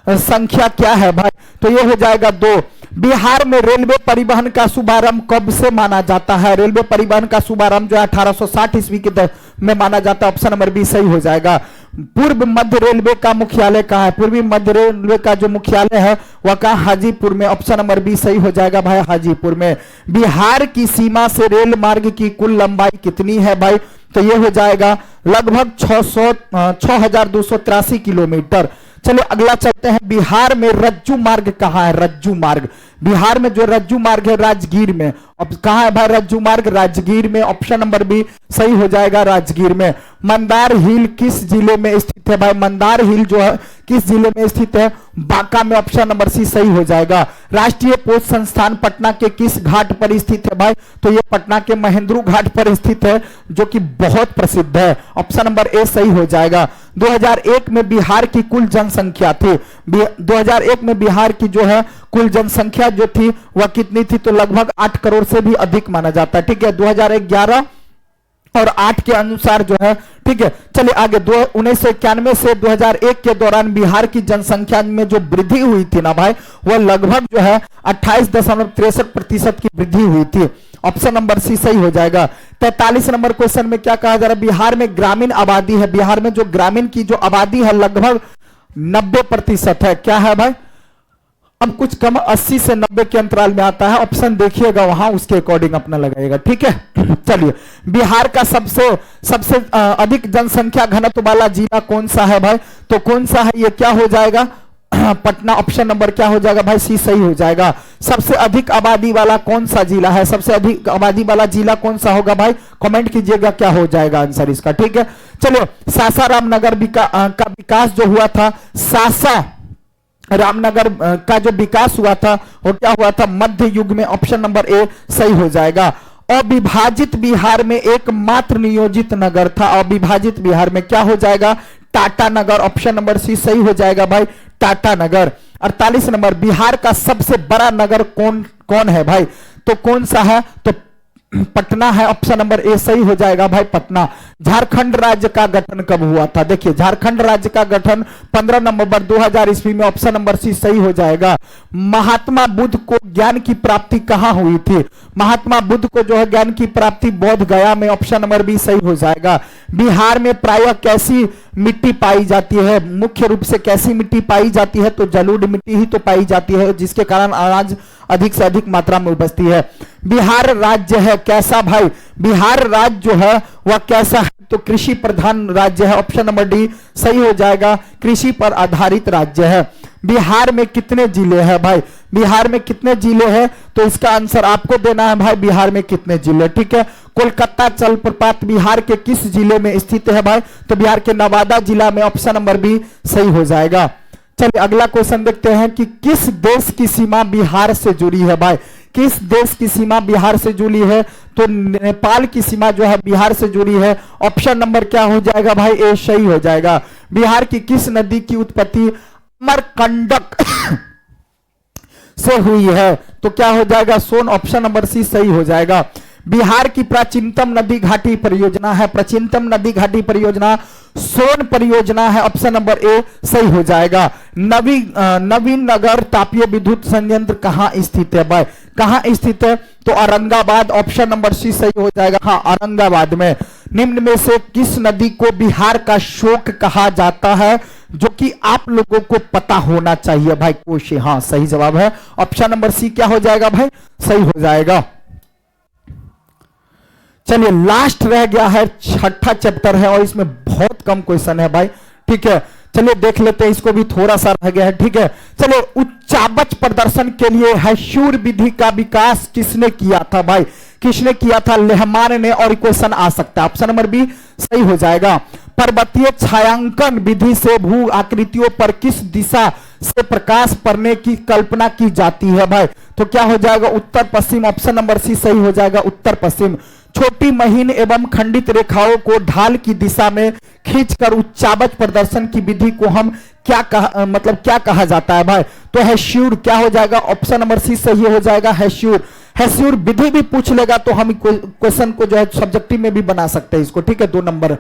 संख्या क्या है भाई? तो ये हो जाएगा 2। बिहार में रेलवे परिवहन का शुभारंभ कब से माना जाता है? रेलवे परिवहन का शुभारंभ जो है 1860 ईस्वी के में माना जाता है। ऑप्शन नंबर बी सही हो जाएगा। पूर्व मध्य रेलवे का मुख्यालय कहाँ है? पूर्वी मध्य रेलवे का जो मुख्यालय है वह कहाँ? हाजीपुर में। ऑप्शन नंबर बी सही हो जाएगा भाई, हाजीपुर में। बिहार की सीमा से रेल मार्ग की कुल लंबाई कितनी है भाई? तो ये हो जाएगा लगभग 6283 किलोमीटर। चलिए अगला चलते हैं। बिहार में रज्जू मार्ग कहाँ है? रज्जू मार्ग, बिहार में जो रज्जू मार्ग है राजगीर में। अब कहाँ है भाई रज्जू मार्ग? राजगीर में। ऑप्शन नंबर बी सही हो जाएगा, राजगीर में। मंदार हिल किस जिले में स्थित है भाई? मंदार हिल जो है किस जिले में स्थित है? बांका में। ऑप्शन नंबर सी सही हो जाएगा। राष्ट्रीय पोस्ट संस्थान पटना के किस घाट पर स्थित है भाई? तो ये पटना के महेंद्रू घाट पर स्थित है जो कि बहुत प्रसिद्ध है। ऑप्शन नंबर ए सही हो जाएगा। 2001 में बिहार की कुल जनसंख्या थी, 2001 में बिहार की जो है कुल जनसंख्या जो थी वह कितनी थी? तो लगभग 8 करोड़ से भी अधिक माना जाता है, ठीक है। 2011 और 8 के अनुसार जो है, ठीक है। चलिए आगे 1991 से 2001 के दौरान बिहार की जनसंख्या में जो वृद्धि हुई थी ना भाई वह लगभग जो है 28.63% की वृद्धि हुई थी। ऑप्शन नंबर सी सही हो जाएगा। 43 नंबर क्वेश्चन में क्या कहा जा रहा है? बिहार में ग्रामीण आबादी है, बिहार में जो ग्रामीण की जो आबादी है लगभग 90% है। क्या है भाई? अब कुछ कम 80 से 90 के अंतराल में आता है। ऑप्शन देखिएगा वहां, उसके अकॉर्डिंग अपना लगाइएगा, ठीक है। चलिए बिहार का सबसे अधिक जनसंख्या घनत्व वाला जिला कौन सा है भाई? तो कौन सा है? ये क्या हो जाएगा? पटना। ऑप्शन नंबर क्या हो जाएगा भाई? सी सही हो जाएगा। सबसे अधिक आबादी वाला कौन सा जिला है? सबसे अधिक आबादी वाला जिला कौन सा होगा भाई? कमेंट कीजिएगा क्या हो जाएगा आंसर इसका, ठीक है। चलो सासाराम नगर का विकास जो हुआ था, सासा रामनगर का जो विकास हुआ था वो क्या हुआ था? मध्य युग में। ऑप्शन नंबर ए सही हो जाएगा। अविभाजित बिहार में एकमात्र नियोजित नगर था, अविभाजित बिहार में क्या हो जाएगा? टाटा नगर। ऑप्शन नंबर सी सही हो जाएगा भाई, टाटा नगर। 48 नंबर, बिहार का सबसे बड़ा नगर कौन है भाई? तो कौन सा है? तो पटना है, ऑप्शन नंबर ए सही हो जाएगा भाई, पटना। झारखंड राज्य का गठन कब हुआ था? देखिए झारखंड राज्य का गठन 15 नवंबर 2000 ईस्वी में, ऑप्शन नंबर सी सही हो जाएगा। महात्मा बुद्ध को ज्ञान की प्राप्ति कहां हुई थी? महात्मा बुद्ध को जो है ज्ञान की प्राप्ति बोध गया में, ऑप्शन नंबर बी सही हो जाएगा। बिहार में प्रायः कैसी मिट्टी पाई जाती है? मुख्य रूप से कैसी मिट्टी पाई जाती है? तो जलोढ़ मिट्टी ही तो पाई जाती है, जिसके कारण अनाज अधिक से अधिक मात्रा में उपजती है। बिहार राज्य है कैसा भाई? बिहार राज्य जो है वह कैसा है? तो कृषि प्रधान राज्य है, ऑप्शन नंबर डी सही हो जाएगा, कृषि पर आधारित राज्य है। बिहार में कितने जिले हैं भाई? बिहार में कितने जिले हैं? तो इसका आंसर आपको देना है भाई, बिहार में कितने जिले, ठीक है। कोलकाता जलप्रपात बिहार के किस जिले में स्थित है भाई? तो बिहार के नवादा जिला में, ऑप्शन नंबर बी सही हो जाएगा। चलिए अगला क्वेश्चन देखते हैं कि किस देश की सीमा बिहार से जुड़ी है भाई? किस देश की सीमा बिहार से जुड़ी है? तो नेपाल की सीमा जो है बिहार से जुड़ी है, ऑप्शन नंबर क्या हो जाएगा भाई? ए सही हो जाएगा। बिहार की किस नदी की उत्पत्ति अमरकंटक से हुई है? तो क्या हो जाएगा? सोन, ऑप्शन नंबर सी सही हो जाएगा। बिहार की प्राचीनतम नदी घाटी परियोजना है, प्राचीनतम नदी घाटी परियोजना सोन परियोजना है, ऑप्शन नंबर ए सही हो जाएगा। नवीन नगर तापीय विद्युत संयंत्र कहां स्थित है भाई? कहां स्थित है? तो औरंगाबाद, ऑप्शन नंबर सी सही हो जाएगा, हाँ औरंगाबाद में। निम्न में से किस नदी को बिहार का शोक कहा जाता है, जो कि आप लोगों को पता होना चाहिए भाई? कोशी, हाँ सही जवाब है, ऑप्शन नंबर सी क्या हो जाएगा भाई? सही हो जाएगा। चलिए लास्ट रह गया है, छठा चैप्टर है और इसमें बहुत कम क्वेश्चन है भाई, ठीक है। चलिए देख लेते हैं, इसको भी थोड़ा सा रह गया है, ठीक है। चलिए उच्चावच प्रदर्शन के लिए हैशूर विधि का विकास किसने किया था भाई? किसने किया था? लेहमान ने, और क्वेश्चन आ सकता है, ऑप्शन नंबर बी सही हो जाएगा। पर्वतीय छायांकन विधि से भू आकृतियों पर किस दिशा से प्रकाश पड़ने की कल्पना की जाती है भाई? तो क्या हो जाएगा? उत्तर पश्चिम, ऑप्शन नंबर सी सही हो जाएगा, उत्तर पश्चिम। छोटी महीन एवं खंडित रेखाओं को ढाल की दिशा में खींचकर उच्चावच प्रदर्शन की विधि को हम क्या कहा जाता है भाई? तो हैश्योर क्या हो जाएगा? ऑप्शन नंबर सी सही हो जाएगा, हैश्योर। हैश्योर विधि भी पूछ लेगा तो हम क्वेश्चन को जो है सब्जेक्टिव में भी बना सकते हैं इसको, ठीक है। 2 नंबर।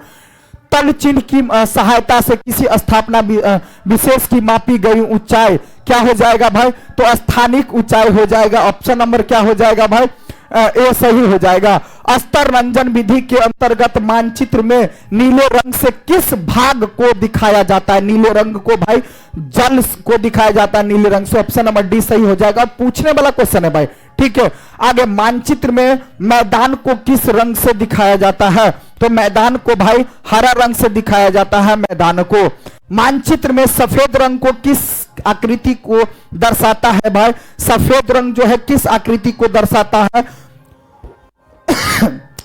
तल चिन्ह की सहायता से किसी स्थापना विशेष की मापी गई ऊंचाई क्या हो जाएगा भाई? तो स्थानिक ऊंचाई हो जाएगा, ऑप्शन नंबर क्या हो जाएगा भाई? ए सही हो जाएगा। अस्तर रंजन विधि के अंतर्गत मानचित्र में नीले रंग से किस भाग को दिखाया जाता है? नीले रंग को भाई जल को दिखाया जाता है नीले रंग से, ऑप्शन नंबर डी सही हो जाएगा। पूछने वाला क्वेश्चन है भाई, ठीक है। आगे मानचित्र में मैदान को किस रंग से दिखाया जाता है? तो मैदान को भाई हरा रंग से दिखाया जाता है मैदान को। मानचित्र में सफेद रंग को किस आकृति को दर्शाता है भाई? सफेद रंग जो है किस आकृति को दर्शाता है?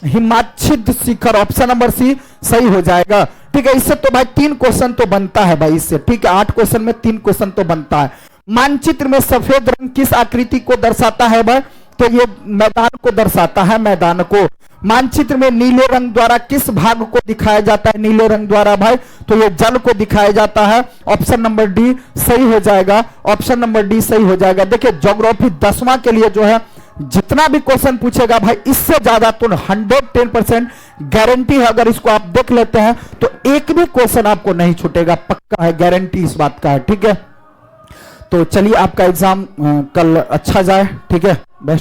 हिमाच्छिद शिखर, ऑप्शन नंबर सी सही हो जाएगा, ठीक है। इससे तो भाई 3 क्वेश्चन तो बनता है भाई इससे, ठीक है। 8 क्वेश्चन में 3 क्वेश्चन तो बनता है। मानचित्र में सफेद रंग किस आकृति को दर्शाता है भाई? तो ये मैदान को दर्शाता है, मैदान को। मानचित्र में नीले रंग द्वारा किस भाग को दिखाया जाता है? नीले रंग द्वारा भाई तो ये जल को दिखाया जाता है, ऑप्शन नंबर डी सही हो जाएगा, ऑप्शन नंबर डी सही हो जाएगा। देखिए ज्योग्राफी 10वां के लिए जो है जितना भी क्वेश्चन पूछेगा भाई इससे ज्यादा तो 110% गारंटी है। अगर इसको आप देख लेते हैं तो एक भी क्वेश्चन आपको नहीं छूटेगा, पक्का है, गारंटी इस बात का है, ठीक है। तो चलिए आपका एग्जाम कल अच्छा जाए, ठीक है, बेस्ट।